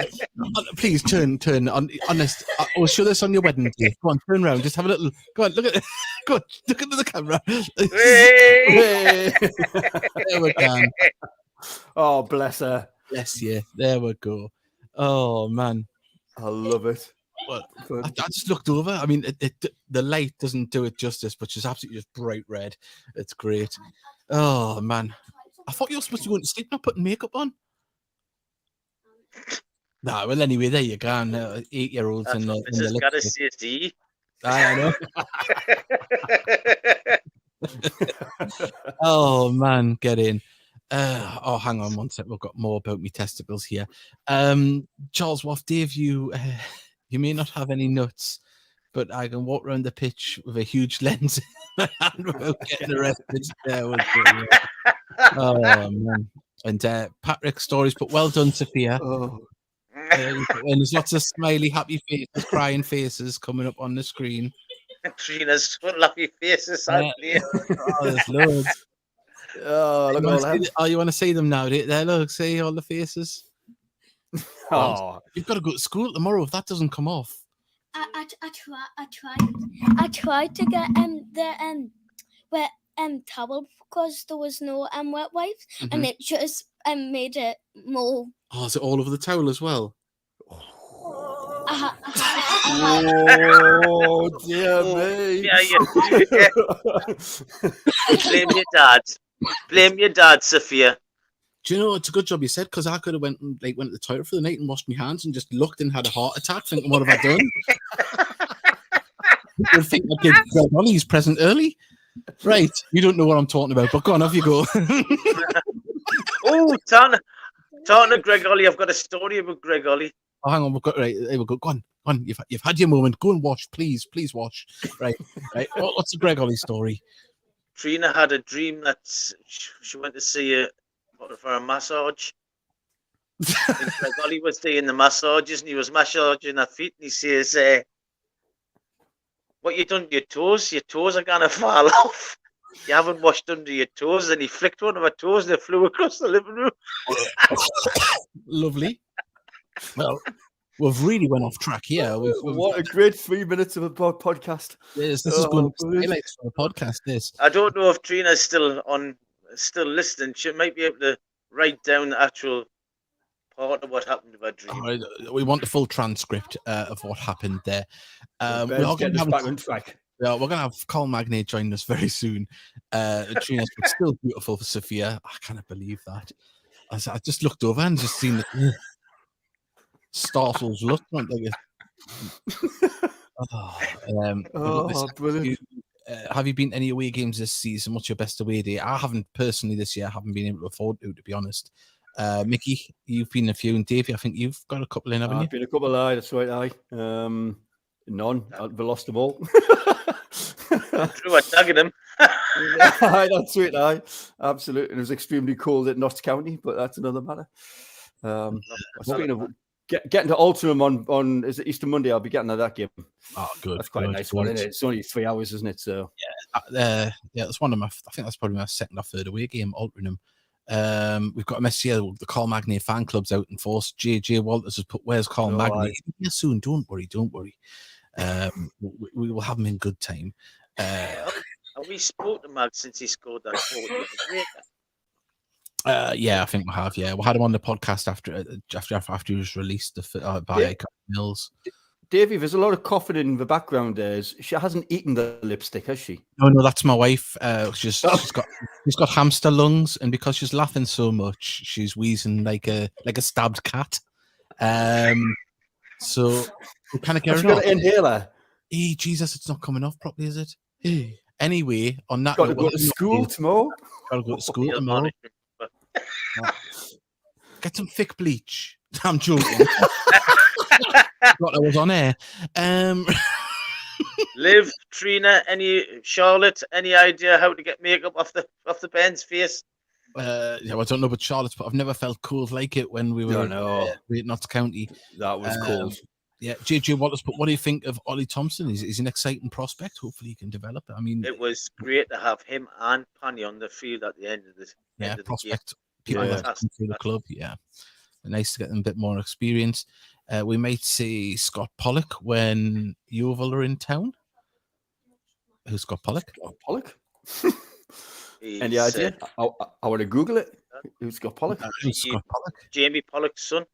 please turn. Honest, we'll show this on your wedding day. Go on, turn around. Just have a little. Go on, look at. Go on, look into the camera. There we go. Oh, bless her. Bless you. There we go. Oh man, I love it. Well, I just looked over. I mean, the light doesn't do it justice, but she's absolutely just bright red. It's great. Oh man, I thought you were supposed to go to sleep not putting makeup on. Nah, well anyway, there you go. 8-year-olds and the got to see. I know. Oh man, get in. Hang on 1 sec. We've got more about me testicles here. Charles Waff, Dave, you may not have any nuts, but I can walk around the pitch with a huge lens in my hand without getting arrested. Oh man! And Patrick stories, but well done, Sophia. And there's lots of smiley, happy faces, crying faces coming up on the screen. Trina's happy faces. There's loads. Oh, look all that. You want to see them now? There, look, see all the faces. You've got to go to school tomorrow if that doesn't come off. I tried to get the wet towel because there was no wet wipes, and it just made it more. Oh, is it all over the towel as well? Oh dear me! Yeah. Blame your dad, Sophia. Do you know, it's a good job you said, because I could have went to the toilet for the night and washed my hands and just looked and had a heart attack thinking, what have I done? You'd think I did Greg Ollie's present early. Right, you don't know what I'm talking about, but go on, off you go. Oh, Tana Greg Ollie, I've got a story about Greg Ollie. Oh, hang on, we've got, right, there we go. Go on. You've had your moment. Go and wash, please wash. Right. What's the Greg Ollie story? Trina had a dream that she went to see for a massage. And Greg Ollie was doing the massages and he was massaging her feet and he says, what you done to your toes? Your toes are going to fall off. You haven't washed under your toes. And he flicked one of her toes and it flew across the living room. Lovely. Well, we've really went off track here. What a great 3 minutes of a podcast. Yes, this is going to be highlights for the podcast. This. I don't know if Trina's still listening. She might be able to write down the actual part of what happened to her dream. All right, we want the full transcript of what happened there. We're going to have Carl Magnay join us very soon. Trina's still beautiful for Sophia. I can't believe that. I just looked over and just seen the startled look. Brilliant. Have you been to any away games this season? What's your best away day? I haven't personally this year. I haven't been able to afford to be honest. Mickey, you've been a few, and Davey, I think you've got a couple in, haven't you? I've been a couple, that's right. None. We lost them all. True, I'm tagging him. Aye, that's sweet. Aye, absolutely. It was extremely cold at Notts County, but that's another matter. Speaking of getting to Altrincham on is it Easter Monday? I'll be getting to that game. Oh, good. That's quite a nice one, isn't it? It's only 3 hours, isn't it? So Yeah, that's one of my. I think that's probably my second or third away game. Altrincham. We've got a message here. The Carl Magny fan club's out in force. JJ Walters has put, "Where's Carl Magny?" He'll be here soon. Don't worry. We will have him in good time. Have we spoke to Mag since he scored that goal? Yeah, I think we have. Yeah, we had him on the podcast after he was released by Mills. Davey, there's a lot of coughing in the background. There, she hasn't eaten the lipstick, has she? No, that's my wife. She's got hamster lungs, and because she's laughing so much, she's wheezing like a stabbed cat. So we kind of get her off. Inhaler. Hey, Jesus, it's not coming off properly, is it? Hey. Anyway, on that, got to go to school tomorrow. Got to go to school tomorrow. Get some thick bleach. I'm joking. What I was on air. Liv, Trina, Charlotte, any idea how to get makeup off the Ben's face? Yeah, I don't know about Charlotte, but I've never felt cold like it when we were at Notts County. That was cold. Yeah, JJ Wallace, but what do you think of Ollie Thompson? He's an exciting prospect. Hopefully he can develop. I mean, it was great to have him and Panny on the field at the end of the prospect. People through the club. Yeah, nice to get them a bit more experience. We might see Scott Pollock when Yeovil are in town. Who's Scott Pollock? Scott Pollock. Any idea? I want to Google it. Who's Scott Pollock? Scott Pollock? Jamie Pollock's son.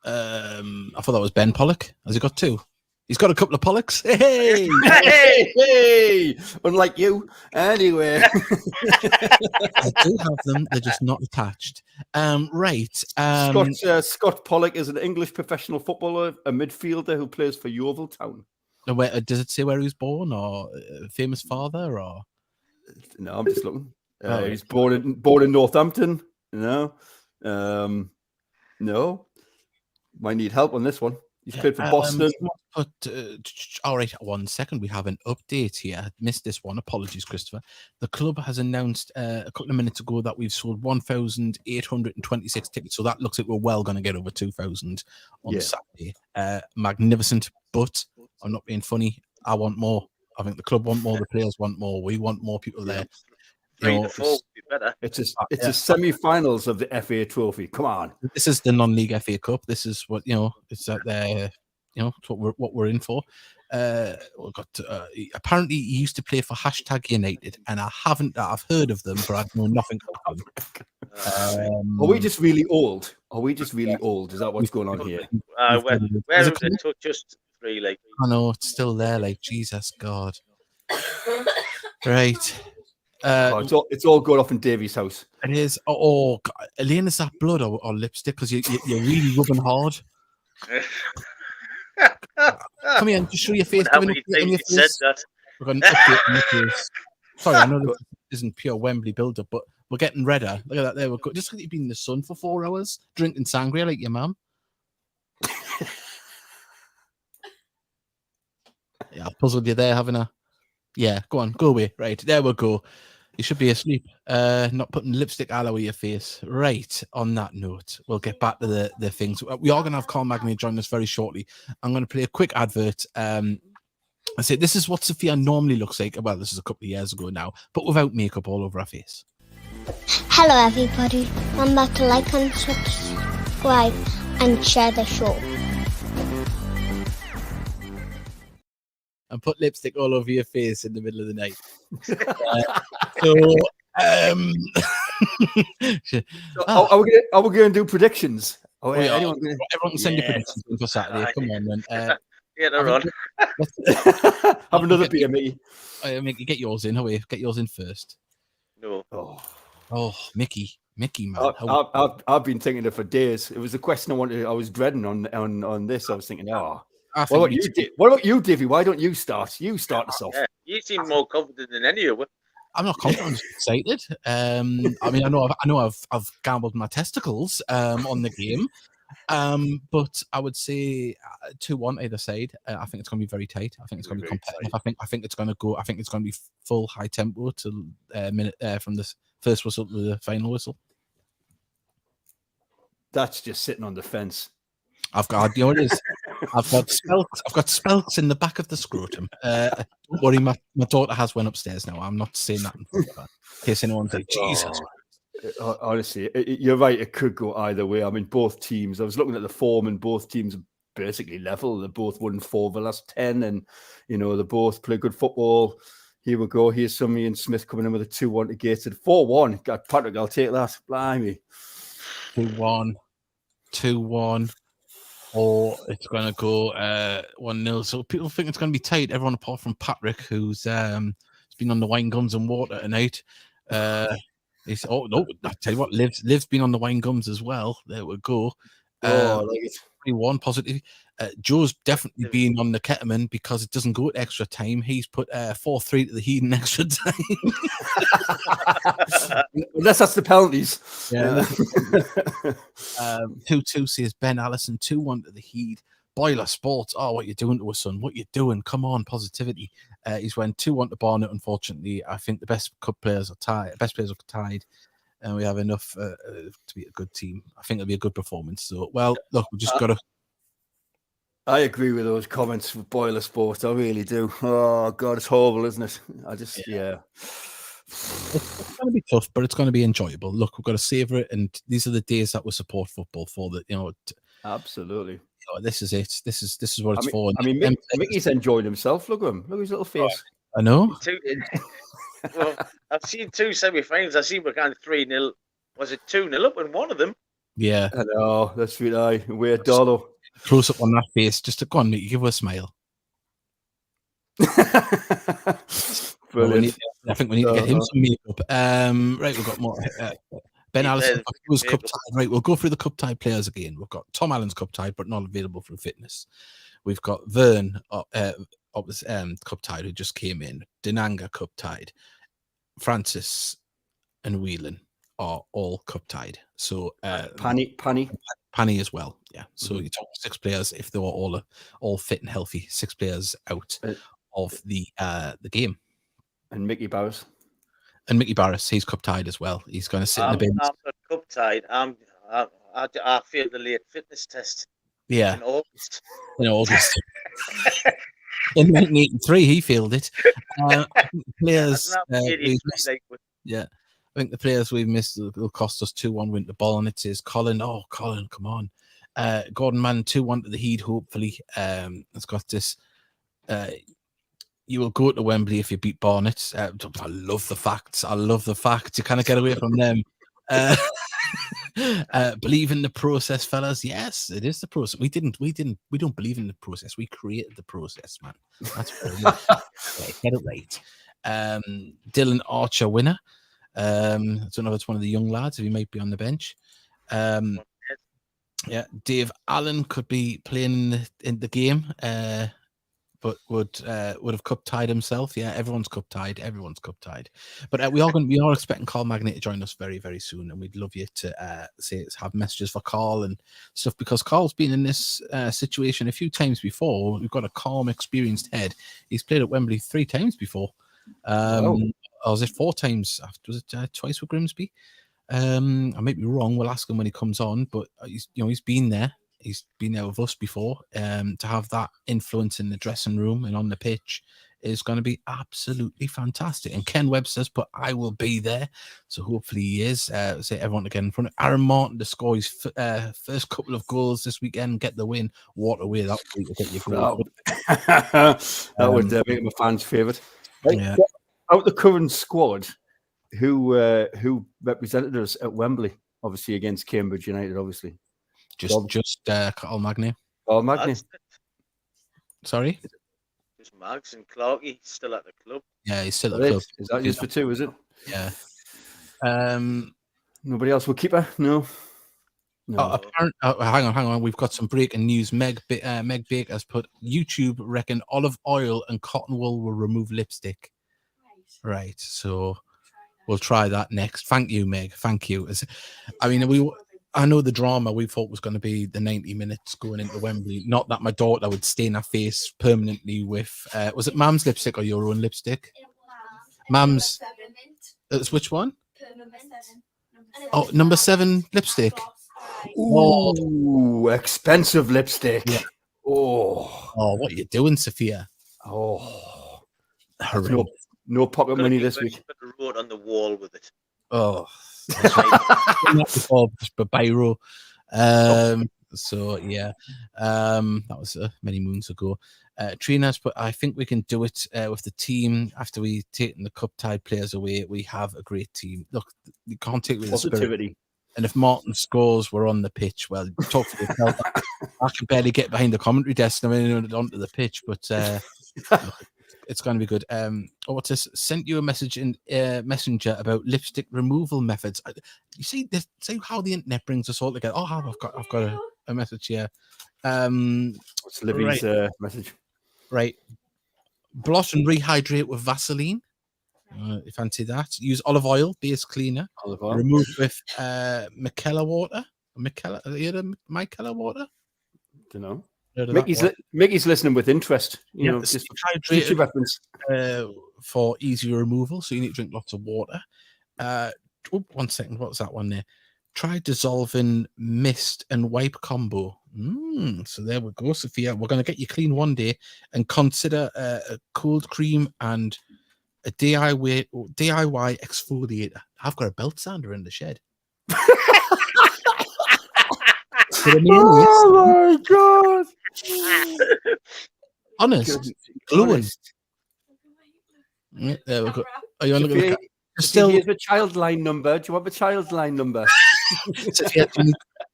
I thought that was Ben Pollock. Has he got two? He's got a couple of Pollocks. Hey! Hey! Unlike you. Anyway. I do have them. They're just not attached. Right. Scott Pollock is an English professional footballer, a midfielder who plays for Yeovil Town. Does it say where he was born or a famous father? Or no, I'm just looking. He's born in Northampton. No. Might need help on this one. He's played for Boston. All right, 1 second. We have an update here. I missed this one. Apologies, Christopher. The club has announced a couple of minutes ago that we've sold 1,826 tickets. So that looks like we're well going to get over 2,000 on Saturday. Magnificent, but I'm not being funny. I want more. I think the club want more. The players want more. We want more people there. 3 to 4 would be better. It's a semi-finals of the FA Trophy. Come on, this is the non-league FA Cup. This is what It's out there. It's what we're in for. We've got. Apparently, he used to play for #United, and I've heard of them, but I know nothing about them. Are we just really old? Is that what's going on here? Where is it? Just 3, like. I know it's still there. Like Jesus God. Right. It's all going off in Davy's house. It is. Oh, God. Elaine, is that blood or lipstick? Because you're really rubbing hard. Come here and just show your face. How many times you said that? We've got an update on your face. Sorry, I know this isn't pure Wembley build-up, but we're getting redder. Look at that. There we go. Just like you've been in the sun for 4 hours, drinking sangria like your mum. Yeah, I've puzzled you there, haven't I? Yeah, go on, go away. Right, there we go. You should be asleep. Not putting lipstick all over your face. Right, on that note, we'll get back to the things. We are going to have Carl Magny join us very shortly. I'm going to play a quick advert. I say this is what Sophia normally looks like. Well, this is a couple of years ago now, but without makeup all over her face. Hello, everybody. Remember to like and subscribe and share the show. And put lipstick all over your face in the middle of the night. Are we going to do predictions? Everyone can send you predictions for Saturday. Come on, then. Yeah, they're on. Have another beer, Mickey. Get yours in. Get yours in first. No. Oh, Mickey, man. I've been thinking it for days. It was a question I was dreading on this. I was thinking, what about you, Davey? Why don't you start? You start us off. Yeah, you seem more confident than any of us. I'm not confident. I'm just excited. I mean, I know I've gambled my testicles on the game. But I would say 2-1 either side. I think it's going to be very tight. I think it's going to be competitive. I think it's going to go. I think it's going to be full high tempo to minute from the first whistle to the final whistle. That's just sitting on the fence. I've got, you know what it is? I've got spelks in the back of the scrotum. Don't worry, my daughter has one upstairs now. I'm not saying that in front of her. In case anyone's like, Jesus. Honestly, you're right. It could go either way. I mean, both teams. I was looking at the form, and both teams are basically level. They both won 4 of the last 10, and they both play good football. Here we go. Here's some Ian Smith coming in with a 2-1 to Gateshead. 4-1. God, Patrick, I'll take that. Blimey. 2-1, or it's going to go 1-0. So people think it's going to be tight. Everyone apart from Patrick, who's been on the wine, gums, and water tonight. He said, "Oh no! I tell you what, Liv's been on the wine gums as well." There we go. I like it. 1 positive. Joe's definitely been on the ketamine because it doesn't go at extra time. He's put 4-3 to the Heat in extra time. Unless that's the penalties. Yeah. 2-2 says Ben Allison. 2-1 to the Heat. Boiler Sports. Oh, what you doing to us, son? What you doing? Come on, positivity. He's went 2-1 to Barnet. Unfortunately, I think the best players are tied. And we have enough to be a good team. I think it'll be a good performance. So, well, look, we just got to. I agree with those comments for Boiler Sports. I really do. Oh God, it's horrible, isn't it? It's going to be tough, but it's going to be enjoyable. Look, we've got to savor it, and these are the days that we support football for. That absolutely. This is it. This is what it's for. I mean, Mickey's enjoying himself. Look at him. Look at his little face. I know. Well, I've seen 2 semi-finals. I've seen we're going 3-0. Was it 2-0 up in one of them? Yeah. I know. That's right. We're Dollo. Close up on that face. Just to go on, Mickey, give her a smile. Brilliant. I think we need to get him some makeup. Right, we've got more. Ben Allison was cup tied. Right, we'll go through the cup tied players again. We've got Tom Allen's cup tied, but not available for fitness. We've got Vern cup tied, who just came in. Dinanga cup tied. Francis and Whelan are all cup tied. So Panny as well. Yeah. So you talk 6 players if they were all fit and healthy. 6 players out of the game. And Mickey Barris. And Mickey Barris, he's cup tied as well. He's going to sit in the bin. I'm not cup tied. I failed the late fitness test. Yeah. In August. In 1983, he failed it. Players. I think the players we've missed will cost us 2-1 win to ball, and it says Colin. Oh, Colin, come on. Gordon Mann 2-1 to the Heat. Hopefully, it's got this. You will go to Wembley if you beat Barnet. I love the facts. You kind of get away from them. Believe in the process, fellas. Yes, it is the process. We don't believe in the process. We created the process, man. That's get it right. Dylan Archer winner. It's one of the young lads. He might be on the bench. Dave Allen could be playing in the game. But would have cup tied himself. Yeah, everyone's cup tied. But we are expecting Carl Magnet to join us very, very soon, and we'd love you to have messages for Carl and stuff, because Carl's been in this situation a few times before. We've got a calm, experienced head. He's played at Wembley 3 times before. Or was it 4 times? Was it twice with Grimsby? I might be wrong. We'll ask him when he comes on. But he's been there. He's been there with us before. To have that influence in the dressing room and on the pitch is going to be absolutely fantastic. And Ken Webb says, "But I will be there." So hopefully he is. Say everyone again in front of Aaron Martin to score his first couple of goals this weekend, get the win. What a way that week to get your goal. That would make him a fan's favourite. Right. Yeah. Out the current squad, who represented us at Wembley, obviously against Cambridge United, obviously. Just Carl Magny. Carl Magny. Sorry? Just Mags and Clarkey still at the club. Yeah, he's still at the club. Is that just for 2, is it? Yeah. Nobody else will keep her? No. Hang on. We've got some breaking news. Meg Baker has put, YouTube reckon olive oil and cotton wool will remove lipstick. Right. So we'll try that next. Thank you, Meg. Thank you. I mean, I know the drama we thought was going to be the 90 minutes going into Wembley. Not that my daughter would stain her face permanently with, was it Mum's lipstick or your own lipstick? Mum's. It's which one? Oh, number 7 lipstick. Ooh, expensive lipstick. Yeah. Oh, what are you doing, Sophia? oh, Horrendous. no pocket money this week. Put a road on the wall with it. Oh, but Biro. So yeah, that was many moons ago. Trina's, but I think we can do it with the team after we taken the cup tied players away. We have a great team. Look, you can't take away the spirit. And if Martin scores, we're on the pitch. Well, talk for yourself. I can barely get behind the commentary desk. I mean, onto the pitch, but it's going to be good. Otis sent you a message in Messenger about lipstick removal methods. You see how the internet brings us all together. Oh, I've got a message here. What's Libby's message? Right. Blot and rehydrate with Vaseline. You fancy that? Use olive oil, base cleaner. Olive oil. Remove with Micellar water. Micellar water? Don't know. Mickey's listening with interest. You know, just future reference. For easy removal, so you need to drink lots of water. 1 second, what was that one there? Try dissolving mist and wipe combo. So there we go, Sophia. We're going to get you clean one day, and consider a cold cream and a DIY exfoliator. I've got a belt sander in the shed. Oh my god! Honest, glowing. Yeah, there we go. Are you looking at still? Here's the child line number. Do you want the child line number?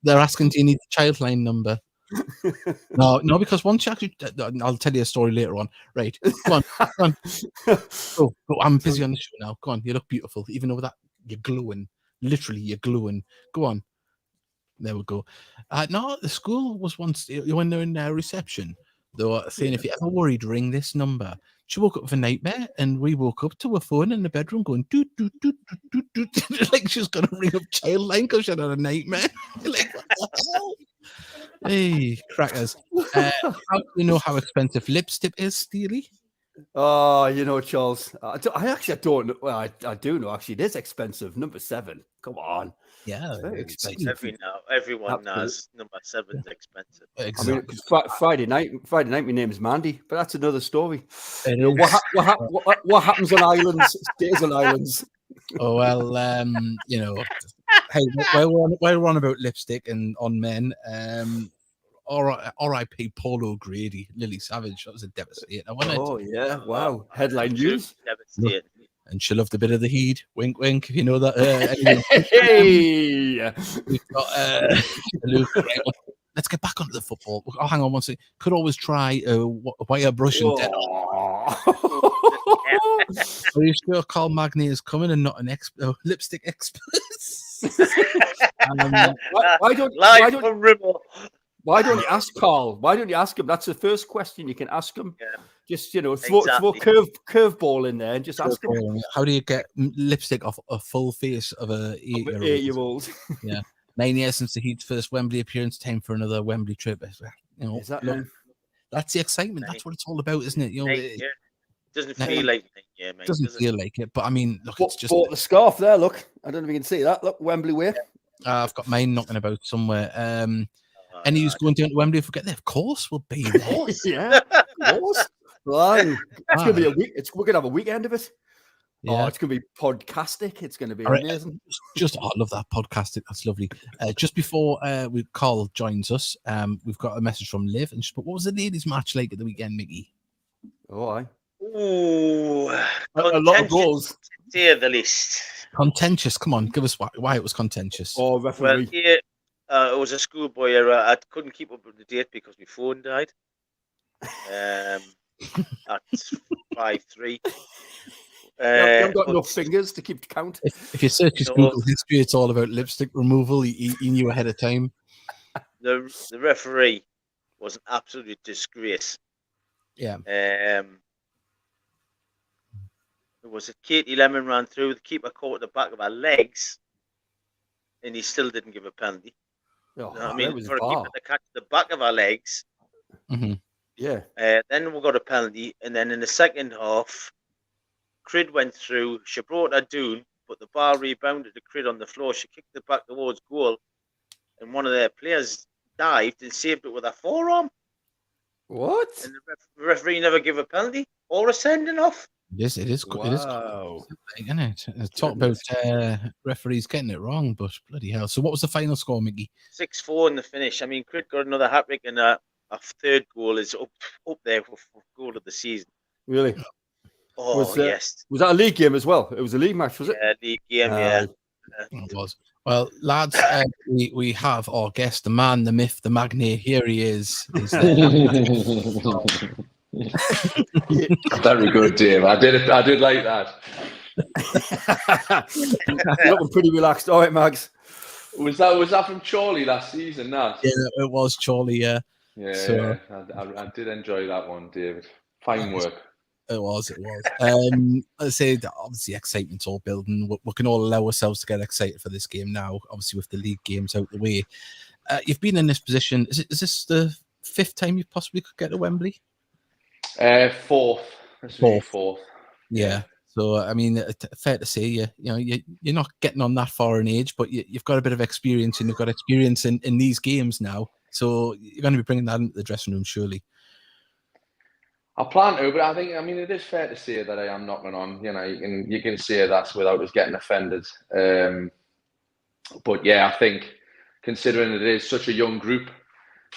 They're asking, do you need the child line number? No, because once you actually, I'll tell you a story later on. Right, go on. Go. I'm busy on the show now. Go on, you look beautiful. Even though that you're glowing, literally you're glowing. Go on. There we go. No, the school was once when they're in reception. They were saying, if you're ever worried, ring this number. She woke up with a nightmare, and we woke up to a phone in the bedroom going doot doot doot doot doot doot, like she's gonna ring up Childline because she had a nightmare. Like, what the hell? Hey, crackers! How do you know how expensive lipstick is, Steely? Oh, you know, Charles. I don't know. Well, I do know. Actually, it is expensive. Number 7. Come on. Yeah, expensive. Everyone knows number 7's expensive. Exactly. I mean, Friday night, my name is Mandy, but that's another story. You know, what happens on islands stays on islands. Oh well, you know. Hey, while we're on about lipstick and on men, R.I.P. Paul O'Grady, Lily Savage. That was a devastating. Oh yeah! Wow. Headline news. Devastating. And she loved a bit of the heat. Wink, wink. If you know that. Hey, we've got Luke. Let's get back onto the football. Oh, hang on one second. Could always try a wire brush and dead. Are you sure Carl Magny is coming and not an lipstick expert? Why don't you ask Carl? Why don't you ask him? That's the first question you can ask him. Yeah. Just, you know, throw curveball in there and just ask him. How do you get lipstick off a full face of a 8-year-old? Yeah. 9 years since the Heat's first Wembley appearance, time for another Wembley trip. You know, that's the excitement. That's what it's all about, isn't it? You know, it doesn't feel like it, mate. Doesn't feel like it, but I mean, look, it's just bought the scarf there. Look, I don't know if you can see that. Look, Wembley way. I've got mine knocking about somewhere. Any who's going down to Wembley, if we get there, of course we'll be there. Of course, yeah, of course. It's gonna be a week. We're gonna have a weekend of it. Yeah. Oh, it's gonna be podcastic. It's gonna be amazing. I love that podcastic. That's lovely. Just before Carl joins us, we've got a message from Liv, and what was the ladies' match like at the weekend, Mickey? Oh, aye. Ooh, a lot of goals. To say the least. Contentious. Come on, give us why it was contentious. Oh, referee. Well, it was a schoolboy error. I couldn't keep up with the date because my phone died. At 5:03. You haven't got enough fingers to keep count. If you search his Google history, it's all about lipstick removal. He knew ahead of time. The referee was an absolute disgrace. Yeah. There was a Katie Lemon ran through. The keeper caught the back of her legs, and he still didn't give a penalty. Oh, I that mean, was for a bar. keeper to catch the back of our legs. Mm-hmm. Yeah. Then we got a penalty, and then in the second half, Crid went through. She brought her down, but the ball rebounded to Crid on the floor. She kicked it back towards goal, and one of their players dived and saved it with her forearm. What? And the referee never gave a penalty or a sending off. It is. Wow. Isn't it? Talk about referees getting it wrong, but bloody hell. So what was the final score, Mickey? 6-4 in the finish. I mean, Crid got another hat-trick, and a third goal is up there for goal of the season. Really? Oh, yes. Was that a league game as well? It was a league match, was it? Yeah, league game, yeah. It was. Well, lads, we have our guest, the man, the myth, the magnate. Here he is. He's there. Very good, Dave. I did like that. Looking pretty relaxed. All right, Mags. Was that from Charlie last season? That? Yeah, it was Charlie. Yeah. Yeah. I did enjoy that one, David. Fine work. It was. I say that obviously excitement's all building. We can all allow ourselves to get excited for this game now. Obviously, with the league games out the way, you've been in this position. Is this the 5th time you possibly could get to Wembley? 4th. This will be 4th. Yeah. So I mean, fair to say, you're not getting on that far in age, but you've got a bit of experience, and you've got experience in these games now. So you're going to be bringing that into the dressing room, surely. I plan to, but I mean, it is fair to say that I am knocking on. You can say that without us getting offended. But yeah, I think considering it is such a young group,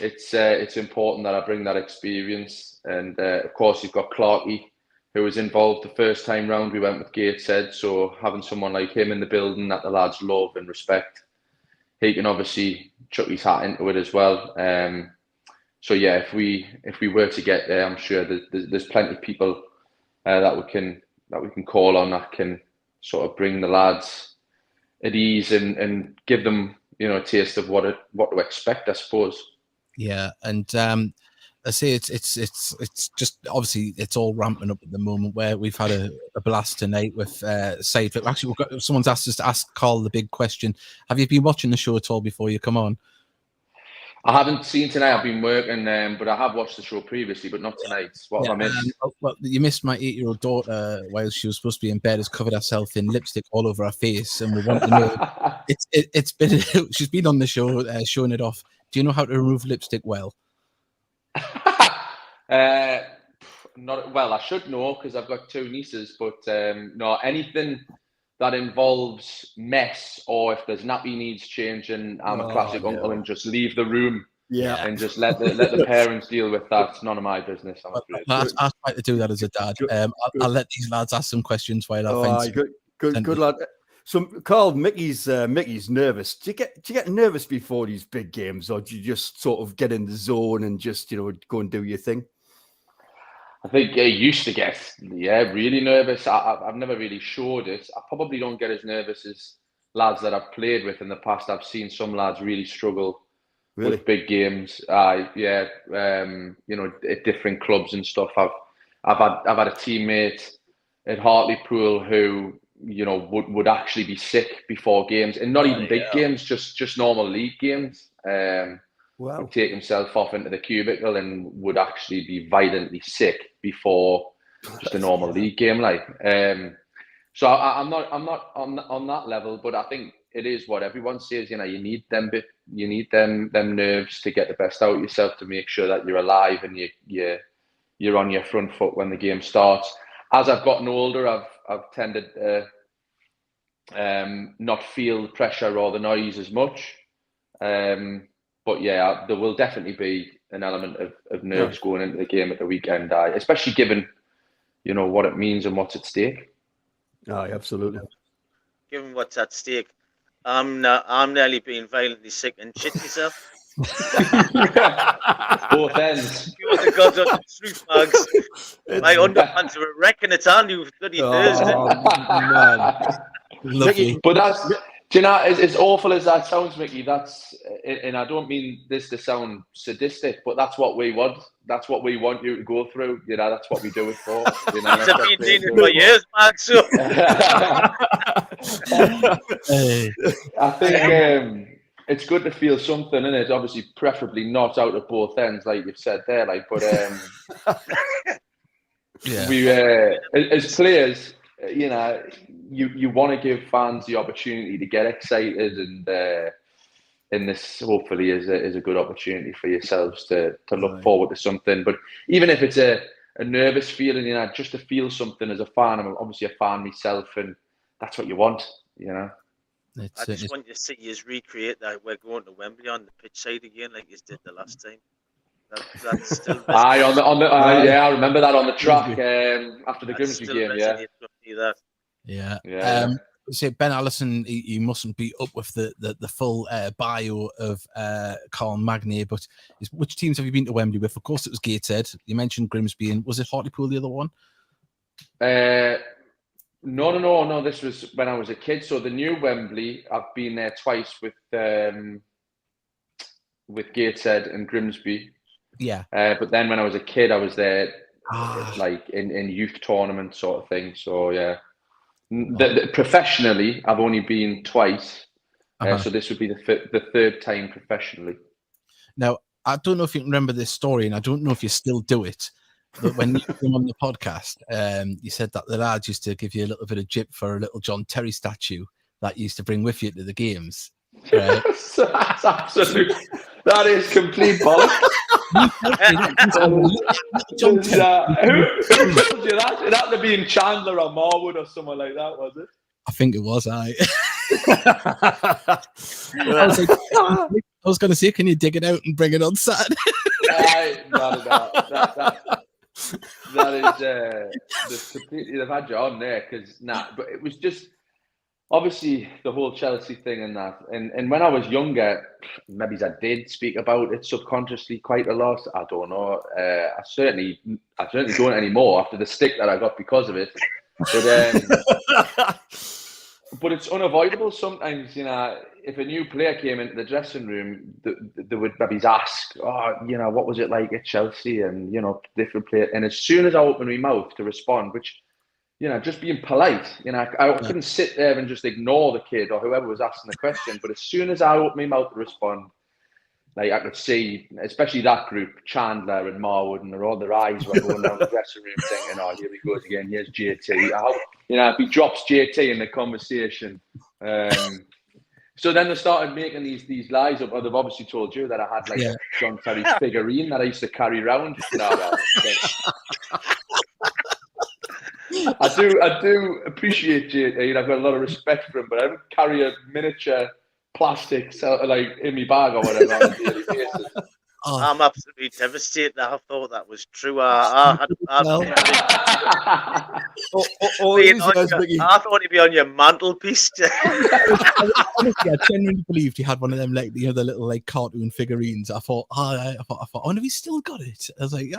it's important that I bring that experience. And of course, you've got Clarkey, who was involved the first time round. We went with Gateshead, so having someone like him in the building that the lads love and respect, he can obviously chuck his hat into it as well. So yeah, if we were to get there, I'm sure there's plenty of people that we can call on that can sort of bring the lads at ease and give them a taste of what to expect, I suppose. Yeah, and I say it's just obviously it's all ramping up at the moment. Where we've had a blast tonight with Said. Actually, someone's asked us to ask Carl the big question: have you been watching the show at all before you come on? I haven't seen tonight. I've been working, but I have watched the show previously, but not tonight. What have I missed? Well, you missed my 8-year-old daughter while she was supposed to be in bed. Has covered herself in lipstick all over her face, and we want to know. It's been she's been on the show showing it off. Do you know how to remove lipstick well? Not well. I should know because I've got 2 nieces, but no, anything that involves mess, or if there's nappy needs changing, I'm a classic uncle and just leave the room. Yeah, and just let the parents deal with that. It's none of my business. I'm afraid. I try to do that as a dad. I'll let these lads ask some questions while I find. Good lad. So, Carl, Mickey's nervous. Do you get nervous before these big games, or do you just sort of get in the zone and just go and do your thing? I think I used to get really nervous. I've never really showed it. I probably don't get as nervous as lads that I've played with in the past. I've seen some lads really struggle with big games. At different clubs and stuff. I've had a teammate at Hartlepool who would actually be sick before games, and not even big games, just normal league games. Would take himself off into the cubicle and would actually be violently sick before just a normal league game. So I'm not on that level, but I think it is what everyone says. You need them nerves to get the best out of yourself, to make sure that you're alive and you're on your front foot when the game starts. As I've gotten older, I've tended to not feel the pressure or the noise as much. But yeah, there will definitely be an element of nerves going into the game at the weekend, especially given, what it means and what's at stake. Oh, absolutely. Given what's at stake, I'm nearly being violently sick and shit myself. Both ends. You want the gods on the truth bags. My underpants are a wreck and it's on you bloody Thursday. Man. Mickey, but that's, as awful as that sounds, Mickey, that's, and I don't mean this to sound sadistic, but that's what we want. That's what we want you to go through. That's what we do it for. I've been doing it for years, Mark. So I think it's good to feel something, isn't it? Obviously, preferably not out of both ends, like you've said there. Like, but Yeah. we as players, you know, you want to give fans the opportunity to get excited, and this hopefully is a good opportunity for yourselves to look forward to something. But even if it's a nervous feeling, you know, just to feel something as a fan. I'm obviously a fan myself, and that's what you want, you know. I just want to see you recreate that we're going to Wembley on the pitch side again, like you did the last time. That's still. Aye, I remember that on the track after the Grimsby game. Yeah. So Ben Allison, you mustn't be up with the full bio of Carl Magnier, but which teams have you been to Wembley with? Of course, it was Gateshead. You mentioned Grimsby, and was it Hartlepool the other one? No. This was when I was a kid. So the new Wembley, I've been there twice with Gateshead and Grimsby. Yeah. But then when I was a kid, I was there like in youth tournament sort of thing. So yeah. Professionally, I've only been twice. So this would be the third time professionally. Now, I don't know if you can remember this story, and I don't know if you still do it. But when you came on the podcast, you said that the lads used to give you a little bit of jip for a little John Terry statue that you used to bring with you to the games. That's absolute. That is complete bollocks. Who told you that? It had to be in Chandler or Marwood or somewhere like that, was it? I think it was. I was going to say, can you dig it out and bring it on Saturday? That is completely. They've had you on there because but it was just obviously the whole Chelsea thing and that. And when I was younger, maybe I did speak about it subconsciously quite a lot. I don't know. I certainly don't anymore after the stick that I got because of it. But it's unavoidable sometimes, you know. If a new player came into the dressing room, they would maybe ask, you know, what was it like at Chelsea, and you know, different players. And as soon as I opened my mouth to respond, which, you know, just being polite, you know, I couldn't sit there and just ignore the kid or whoever was asking the question. But as soon as I opened my mouth to respond, like I could see, especially that group, Chandler and Marwood, and all their eyes were going down the dressing room thinking, oh, here he goes again, here's JT. You know, if he drops JT in the conversation. So then they started making these lies up. Or they've obviously told you that I had like a John Terry figurine that I used to carry around. I do appreciate JT. I've got a lot of respect for him, but I don't carry a miniature plastic like in my bag or whatever on a daily basis. I'm absolutely devastated that I thought that was true. I thought he'd be on your mantelpiece. Honestly, I genuinely believed he had one of them, like, you know, the little like cartoon figurines. I thought, I wonder if he's still got it. I was like,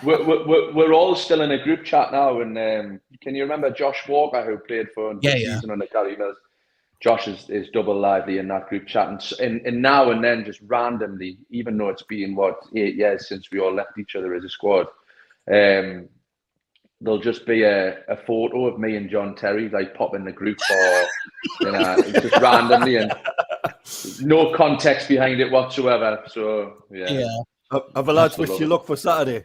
we're all still in a group chat now, and can you remember Josh Walker, who played for season under Gary Mills? Josh is double lively in that group chat, and now and then, just randomly, even though it's been 8 years since we all left each other as a squad, there'll just be a photo of me and John Terry like pop in the group, or you know, just randomly, and no context behind it whatsoever. So yeah. Have the lads wished you luck for Saturday?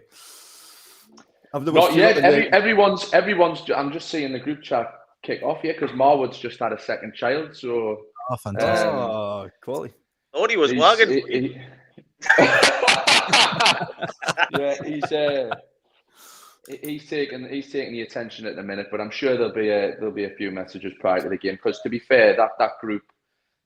Not yet. Everyone's. I'm just seeing the group chat kick off here because Marwood's just had a second child. So fantastic! Quality. Thought he was wagging. Yeah, he's taking the attention at the minute, but I'm sure there'll be a few messages prior to the game. Because to be fair, that group,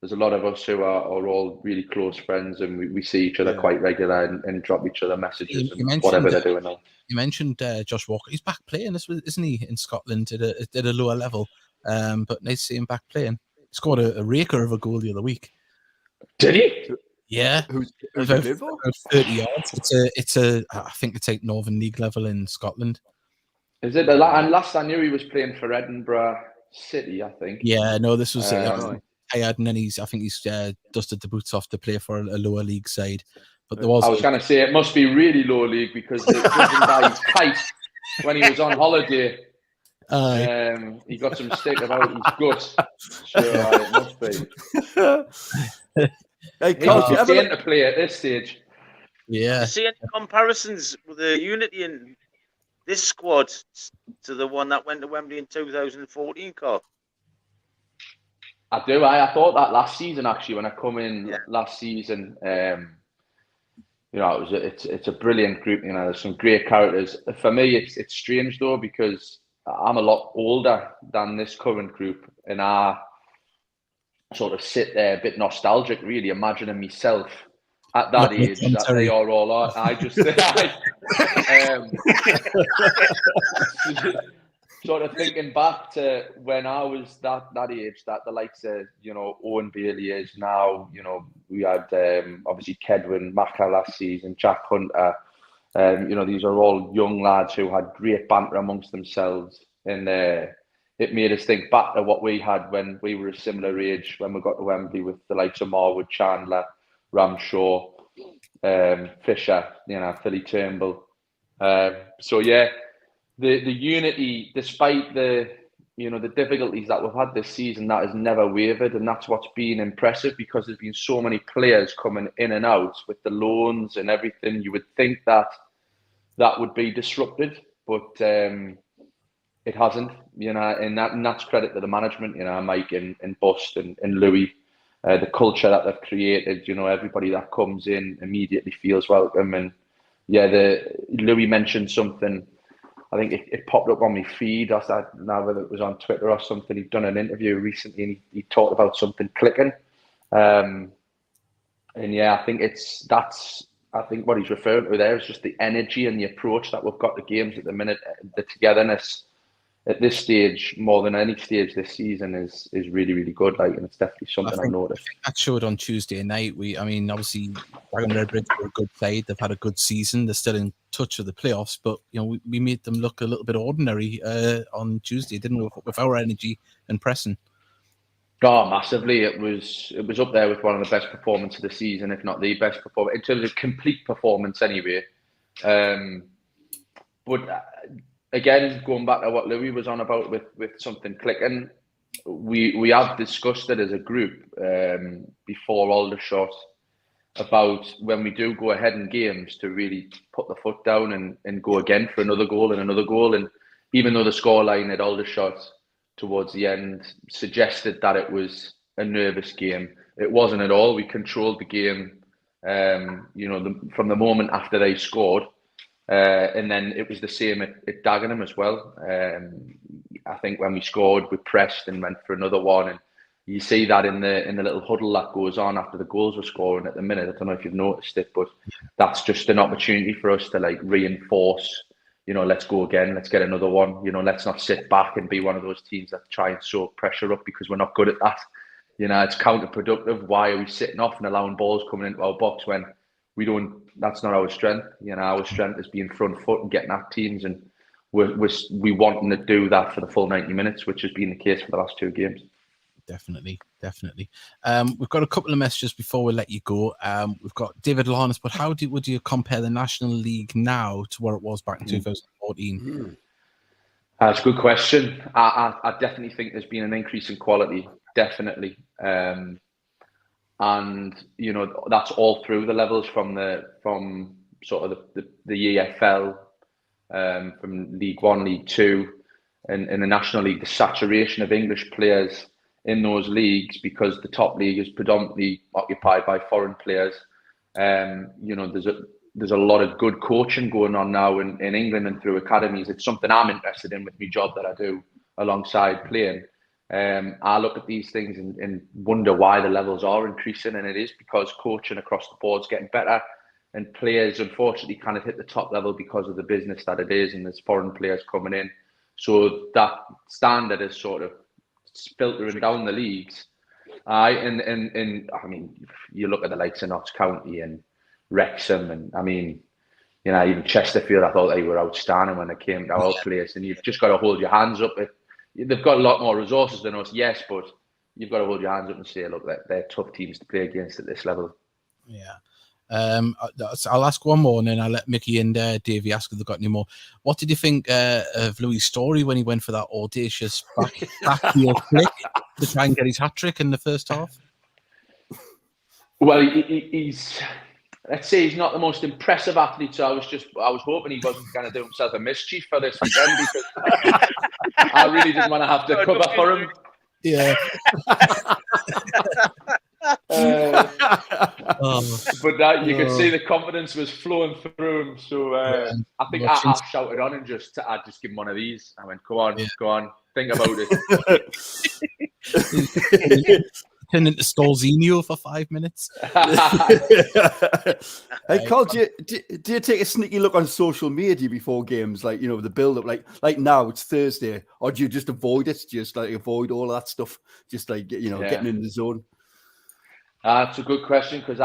there's a lot of us who are all really close friends, and we see each other quite regular and drop each other messages and whatever they're doing now. You mentioned Josh Walker. He's back playing, isn't he, in Scotland at a lower level? But nice to see him back playing. He scored a raker of a goal the other week. Did he? Yeah. Who's about 30 yards. It's I think it's like Northern League level in Scotland. Is it? And last I knew, he was playing for Edinburgh City, I think. Yeah, no, this was tired, and then he's dusted the boots off to play for a lower league side. But I was going to say it must be really low league because judging by his height when he was on holiday, He got some stick about his gut, so it must be. Hey, He Carl, must be staying to play at this stage. Did you see any comparisons with the unity in this squad to the one that went to Wembley in 2014, Carl? I do. I thought that last season, actually, when I come in last season. You know, it's a brilliant group. You know, there's some great characters. For me, it's strange though, because I'm a lot older than this current group, and I sort of sit there a bit nostalgic, really, imagining myself at that age that they are all are. I just sort of thinking back to when I was that age, that the likes of, you know, Owen Bailey is now. You know, we had obviously Kedwin Maka last season, Jack Hunter. You know, these are all young lads who had great banter amongst themselves, and it made us think back to what we had when we were a similar age, when we got to Wembley with the likes of Marwood, Chandler, Ramshaw, Fisher, you know, Philly Turnbull. So yeah, the unity, despite the difficulties that we've had this season, that has never wavered, and that's what's been impressive, because there's been so many players coming in and out with the loans and everything. You would think that would be disrupted, but it hasn't, you know, and that's credit to the management, you know, Mike and Bust and Louis, the culture that they've created. You know, everybody that comes in immediately feels welcome. And yeah, Louis mentioned something. I think it popped up on my feed. I don't know whether it was on Twitter or something. He'd done an interview recently, and he talked about something clicking. And yeah, I think I think what he's referring to there is just the energy and the approach that we've got to games at the minute. The togetherness at this stage, more than any stage this season, is really, really good. Like, and it's definitely something I've noticed. I think that showed on Tuesday night. Obviously, Dragon Redbridge were a good side. They've had a good season. They're still in touch with the playoffs, but you know, we made them look a little bit ordinary on Tuesday, didn't we? With our energy and pressing. Oh, massively! It was up there with one of the best performances of the season, if not the best performance in terms of complete performance, anyway. But again, going back to what Louis was on about with something clicking, we have discussed it as a group before Aldershot about when we do go ahead in games to really put the foot down and go again for another goal and another goal. And even though the scoreline at Aldershot towards the end suggested that it was a nervous game, it wasn't at all. We controlled the game, you know, from the moment after they scored. And then it was the same at Dagenham as well. I think when we scored, we pressed and went for another one. And you see that in the little huddle that goes on after the goals were scoring at the minute. I don't know if you've noticed it, but that's just an opportunity for us to like reinforce, you know, let's go again, let's get another one. You know, let's not sit back and be one of those teams that try and soak pressure up, because we're not good at that. You know, it's counterproductive. Why are we sitting off and allowing balls coming into our box when we don't? That's not our strength. You know, our strength is being front foot and getting at teams, and we wanting to do that for the full 90 minutes, which has been the case for the last two games. Definitely. We've got a couple of messages before we let you go. We've got David Larnes, but how would you compare the National League now to where it was back in 2014? That's a good question. I definitely think there's been an increase in quality, definitely. And you know, that's all through the levels, from sort of the EFL, from League One, League Two, and in the National League, the saturation of English players in those leagues, because the top league is predominantly occupied by foreign players. You know, there's a lot of good coaching going on now in England and through academies. It's something I'm interested in with my job that I do alongside playing. I look at these things and wonder why the levels are increasing, and it is because coaching across the board is getting better, and players unfortunately kind of hit the top level because of the business that it is, and there's foreign players coming in. So that standard is sort of filtering down the leagues. And I mean, you look at the likes of Notts County and Wrexham, and I mean, you know, even Chesterfield, I thought they were outstanding when they came to our place, and you've just got to hold your hands up. They've got a lot more resources than us, yes, but you've got to hold your hands up and say, look, they're tough teams to play against at this level. Yeah. I'll ask one more, and then I'll let Mickey and Davey ask if they've got any more. What did you think of Louis' story when he went for that audacious backheel flick to try and get his hat trick in the first half? Well, he's, let's say, he's not the most impressive athlete. So I was hoping he wasn't going to do himself a mischief for this weekend, because I really didn't want to have to cover for him. Yeah. But you could see the confidence was flowing through him. So I think I shouted on and I just give him one of these. I went, go on, think about it. Turn into Stolzinho for 5 minutes. Hey, Carl, do you take a sneaky look on social media before games, like, you know, the build up, like now it's Thursday, or do you just avoid it? Just like avoid all of that stuff, just like, you know, getting in the zone? That's a good question, because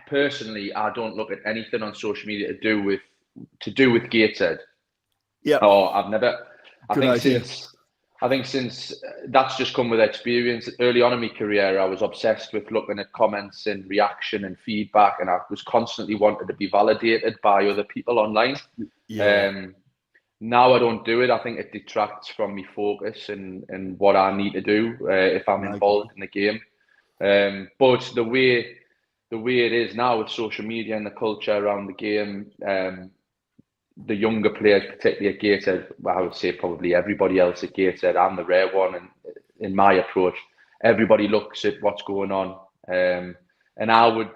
personally, I don't look at anything on social media to do with Gateshead. Yeah. Oh, I've never. I think since that's just come with experience. Early on in my career, I was obsessed with looking at comments and reaction and feedback, and I was constantly wanted to be validated by other people online. Yeah. Now I don't do it. I think it detracts from my focus and what I need to do if I'm involved in the game. But the way it is now with social media and the culture around the game, the younger players, particularly at Gateshead, well, I would say probably everybody else at Gateshead, I'm the rare one, and in my approach, everybody looks at what's going on. And I would,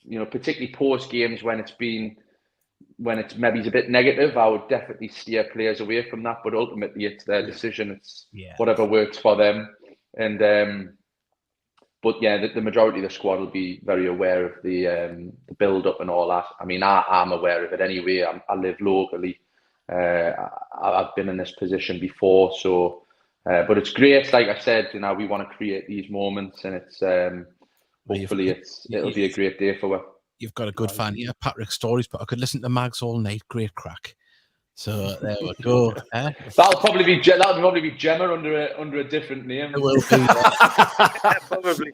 you know, particularly post games when it's maybe a bit negative, I would definitely steer players away from that. But ultimately, it's their decision. It's whatever works for them. And but yeah, the majority of the squad will be very aware of the build up and all that. I mean, I'm aware of it anyway. I live locally. I've been in this position before, so but it's great. Like I said, you know, we want to create these moments, and it's hopefully it'll be a great day for us. You've got a good fan here, Patrick Stories, but I could listen to Mags all night. Great crack. So there we go. That'll probably be Gemma under a different name. It will be. Probably.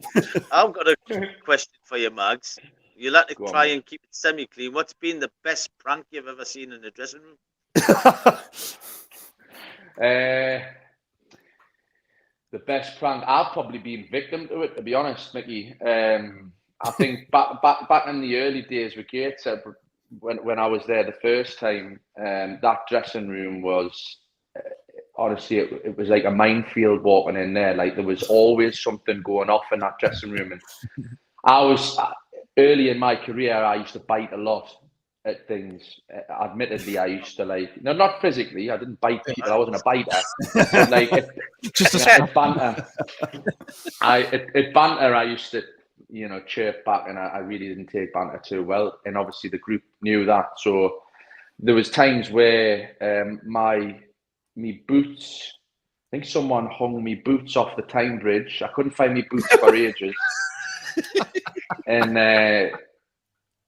I've got a question for you, Mags. You'll have to try and keep it semi-clean. What's been the best prank you've ever seen in the dressing room? The best prank, I've probably been victim to it, to be honest, Mickey. I think back in the early days with Gates, when I was there the first time, that dressing room was honestly, it was like a minefield walking in there. Like there was always something going off in that dressing room. And I was early in my career, I used to bite a lot at things. Admittedly, I used to not physically. I didn't bite people. I wasn't a biter. But just a banter. Banter. I used to, you know, chirp back, and I really didn't take banter too well. And obviously, the group knew that. So there was times where my boots. I think someone hung me boots off the Tyne Bridge. I couldn't find me boots for ages. And then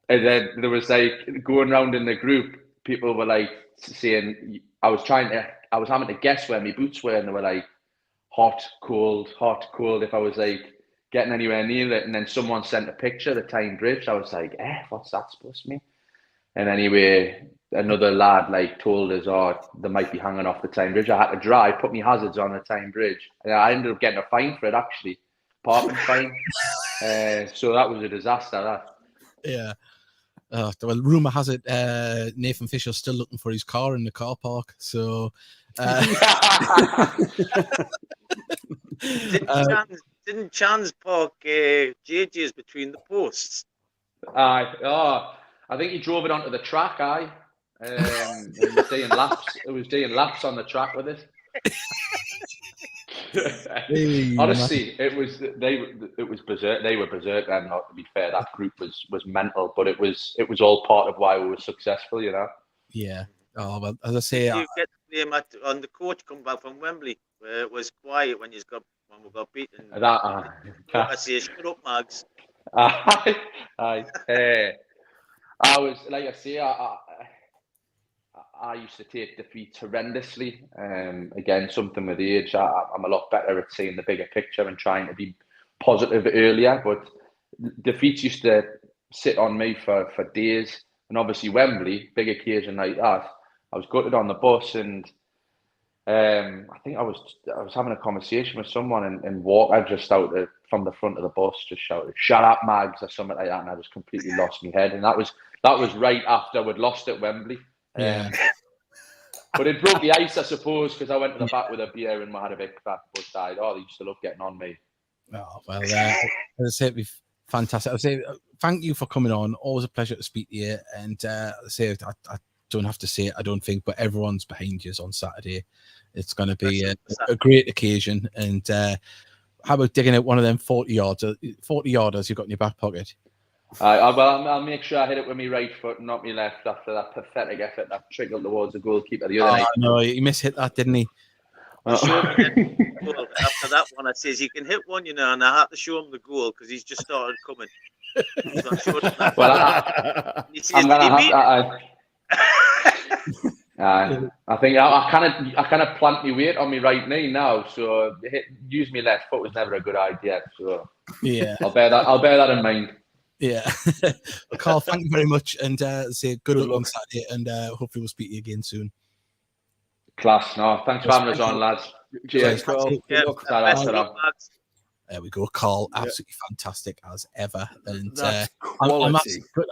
there was going around in the group, people were saying I was having to guess where my boots were, and they were hot, cold, if I was getting anywhere near it. And then someone sent a picture of the Tyne Bridge. I was what's that supposed to mean? And anyway, another lad told us, they might be hanging off the Tyne Bridge. I had to put my hazards on the Tyne Bridge. And I ended up getting a fine for it, actually. Parking fine. So that was a disaster, that. Yeah. Well, rumour has it Nathan Fisher's still looking for his car in the car park. So didn't Chance park JJ's between the posts? I think he drove it onto the track. It was doing laps on the track with it. Honestly, it was berserk. They were berserk, and not to be fair, that group was mental. But it was all part of why we were successful, you know. Yeah. Oh well, as I say, you get the name on the coach come back from Wembley, where it was quiet when we got beaten. I say, shut up, Mags. I was like I say, I used to take defeats horrendously. Again, something with age. I'm a lot better at seeing the bigger picture and trying to be positive earlier. But defeats used to sit on me for days. And obviously Wembley, big occasion like that, I was gutted on the bus, and I think I was having a conversation with someone, and Walker just from the front of the bus just shouted, "Shut up, Mags," or something like that, and I just completely lost my head. And that was right after we'd lost at Wembley. Yeah. But it broke the ice, I suppose, because I went to the back with a beer and we had a big crack. But they used to love getting on me. Oh, well, as I say, it'd be fantastic. I say thank you for coming on. Always a pleasure to speak to you. And I say I don't have to say it, I don't think, but everyone's behind you on Saturday. It's going to be a great occasion. And how about digging out one of them 40-yarders you've got in your back pocket? I'll make sure I hit it with my right foot and not my left after that pathetic effort that trickled towards the goalkeeper the other night. No, he mishit that, didn't he? After that one, I says you can hit one, and I had to show him the goal because he's just started coming. So I showed him that. Well, I think I kind of plant my weight on my right knee now, so use my left foot was never a good idea. So yeah, I'll bear that in mind. Yeah, well, Carl, thank you very much, and say good luck on Saturday, and hopefully we'll speak to you again soon. Class, no, thanks for having us on, lads. Cheers, Carl. There we go, Carl. Absolutely fantastic as ever, and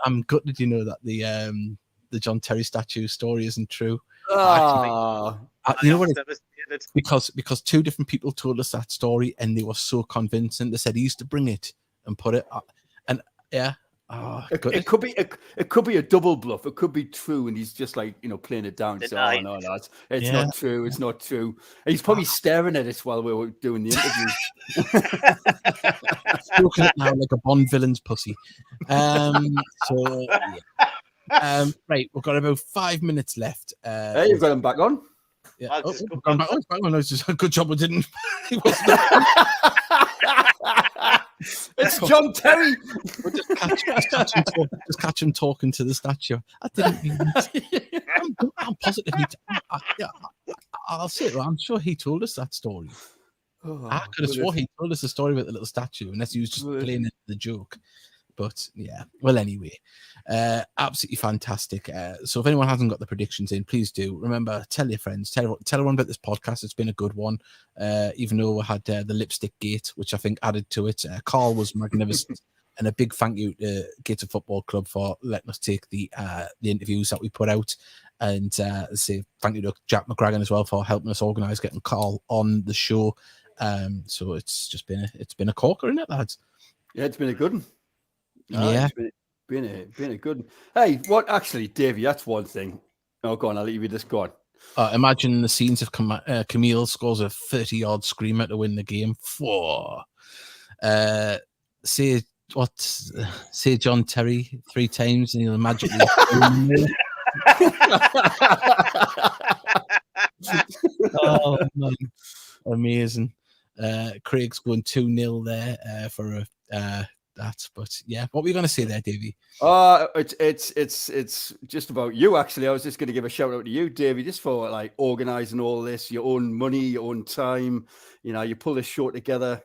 I'm gutted, that the John Terry statue story isn't true. You know what? Because two different people told us that story, and they were so convincing. They said he used to bring it and put it up, and yeah. It could be a double bluff. It could be true, and he's just like playing it down. So, no, lads, it's not true. It's not true. And he's probably staring at us while we were doing the interview. Looking at now like a Bond villain's pussy. Right, we've got about 5 minutes left. Hey, you've got him back on. Yeah, back on. It's just a good job we didn't. It's John Terry. Just catch him talking to the statue. I didn't mean I'm positively. I'll say it. I'm sure he told us that story. I could have sworn he told us the story about the little statue, unless he was just playing the joke. But yeah, well, anyway, absolutely fantastic. So if anyone hasn't got the predictions in, please do. Remember, tell your friends, tell everyone about this podcast. It's been a good one, even though we had the lipstick gate, which I think added to it. Carl was magnificent, and a big thank you to Gator Football Club for letting us take the interviews that we put out, and say thank you to Jack McGragan as well for helping us organise getting Carl on the show. So it's just been a corker, isn't it, lads? Yeah, it's been a good one. Yeah, been a good one. Hey, what actually, Davey? That's one thing. Oh, go on. I'll leave you this. Go on. Imagine the scenes of Camille scores a 30-yard screamer to win the game. Say John Terry 3 times, and he'll magically. Oh man, amazing. Craig's going 2-0 there for that, but yeah, what were you going to say there, Davey? It's just about you, actually. I was just going to give a shout out to you, Davey, just for like organizing all this, your own money, your own time. You pull this show together.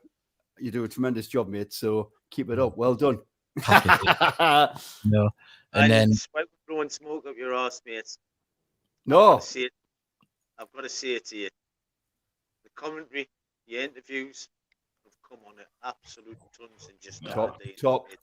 You do a tremendous job, mate. So keep it up. Well done. No, and then throwing smoke up your ass, mate. No, I've got to say it to you. The commentary, the interviews have come on an absolute tons and just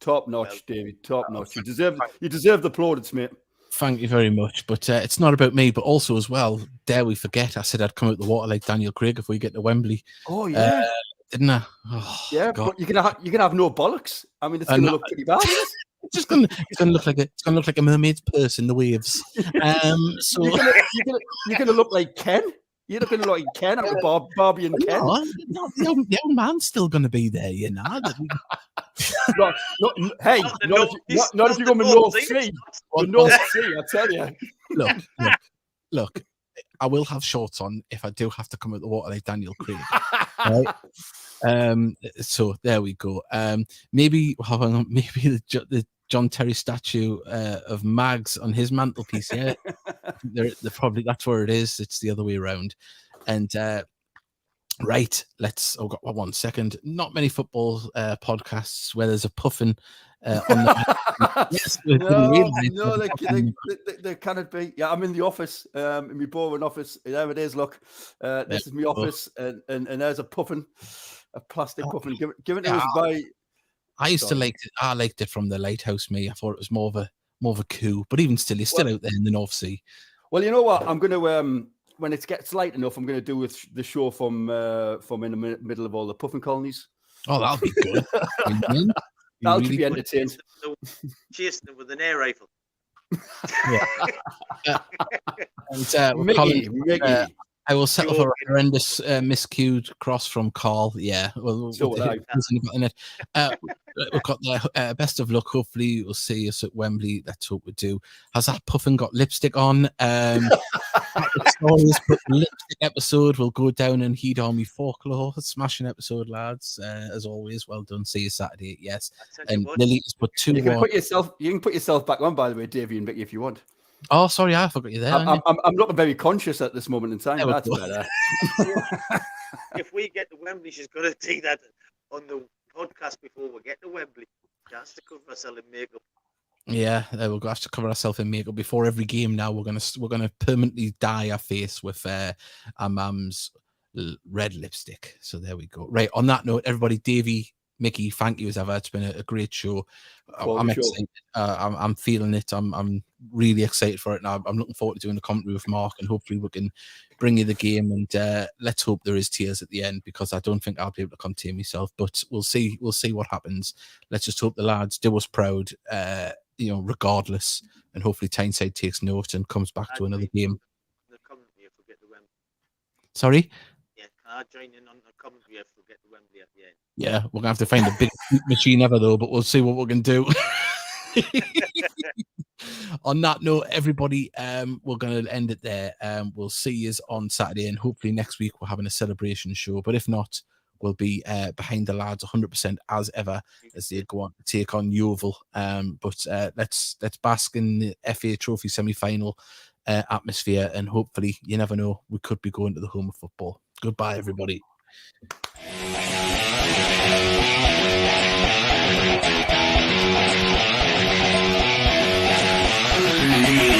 top notch, David. Top notch. You deserve the plaudits, mate. Thank you very much. But it's not about me, but also as well, dare we forget, I said I'd come out the water like Daniel Craig if we get to Wembley. Oh yeah. Didn't I? Oh, yeah, God. But you're gonna have no bollocks. I mean, it's gonna look pretty bad. It's gonna look like a mermaid's purse in the waves. So you're gonna look like Ken. You're not going to look like Ken, like Barbie and Ken. No, the old man's still going to be there, Hey, not if you go to North Sea. The North Sea, I tell you. Look. I will have shorts on if I do have to come out the water like Daniel Craig. Right? So there we go. Maybe the John Terry statue of Mags on his mantelpiece. Yeah, they're probably that's where it is. It's the other way around. And right, I've got 1 second. Not many football podcasts where there's a puffin On the yes, no, they cannot be. Yeah, I'm in the office, in my boring office. There it is. Look, this is my office, and there's a plastic puffin. Give it to us by. I used to like it. I liked it from the lighthouse. Me, I thought it was more of a coup. But even still, it's still out there in the North Sea. Well, you know what? I'm gonna when it gets light enough, I'm gonna do with the show from in the middle of all the puffin colonies. Oh, that'll be good. That'll keep you entertained. Chasing them with an air rifle. And I will settle for a horrendous miscued cross from Carl. Yeah, well, so we've got the best of luck. Hopefully, we'll see us at Wembley. Let's hope we do. Has that puffin got lipstick on? Stories, but the lipstick episode will go down in Heed Army folklore. Smashing episode, lads. As always, well done. See you Saturday. Yes, and Lily has put 2. You can put yourself back on, by the way, Davey and Vicky, if you want. Oh, sorry, I forgot you there. I'm looking very conscious at this moment in time. That's better. If we get to Wembley, she's going to do that on the podcast before we get to Wembley. She has to cover herself in makeup. Yeah, we'll have to cover ourselves in makeup before every game. Now we're gonna permanently dye our face with our mum's red lipstick. So there we go. Right, on that note, everybody, Davey, Mickey, thank you as ever. It's been a great show. I'm excited. I'm feeling it. I'm really excited for it now. I'm looking forward to doing the commentary with Mark, and hopefully we can bring you the game. And let's hope there is tears at the end, because I don't think I'll be able to contain myself. But we'll see. We'll see what happens. Let's just hope the lads do us proud, regardless. And hopefully Tyneside takes note and comes back to another game. The commentary if we get to Wembley. Sorry? Yeah, can I join in on the commentary if we get to Wembley at the end? Yeah, we're gonna have to find the biggest machine ever, though. But we'll see what we can do. On that note, everybody, we're going to end it there. We'll see you on Saturday, and hopefully next week we're having a celebration show. But if not, we'll be behind the lads 100% as ever as they go on to take on Yeovil. But let's bask in the FA Trophy semi-final atmosphere, and hopefully, you never know, we could be going to the home of football. Goodbye, everybody. Yeah.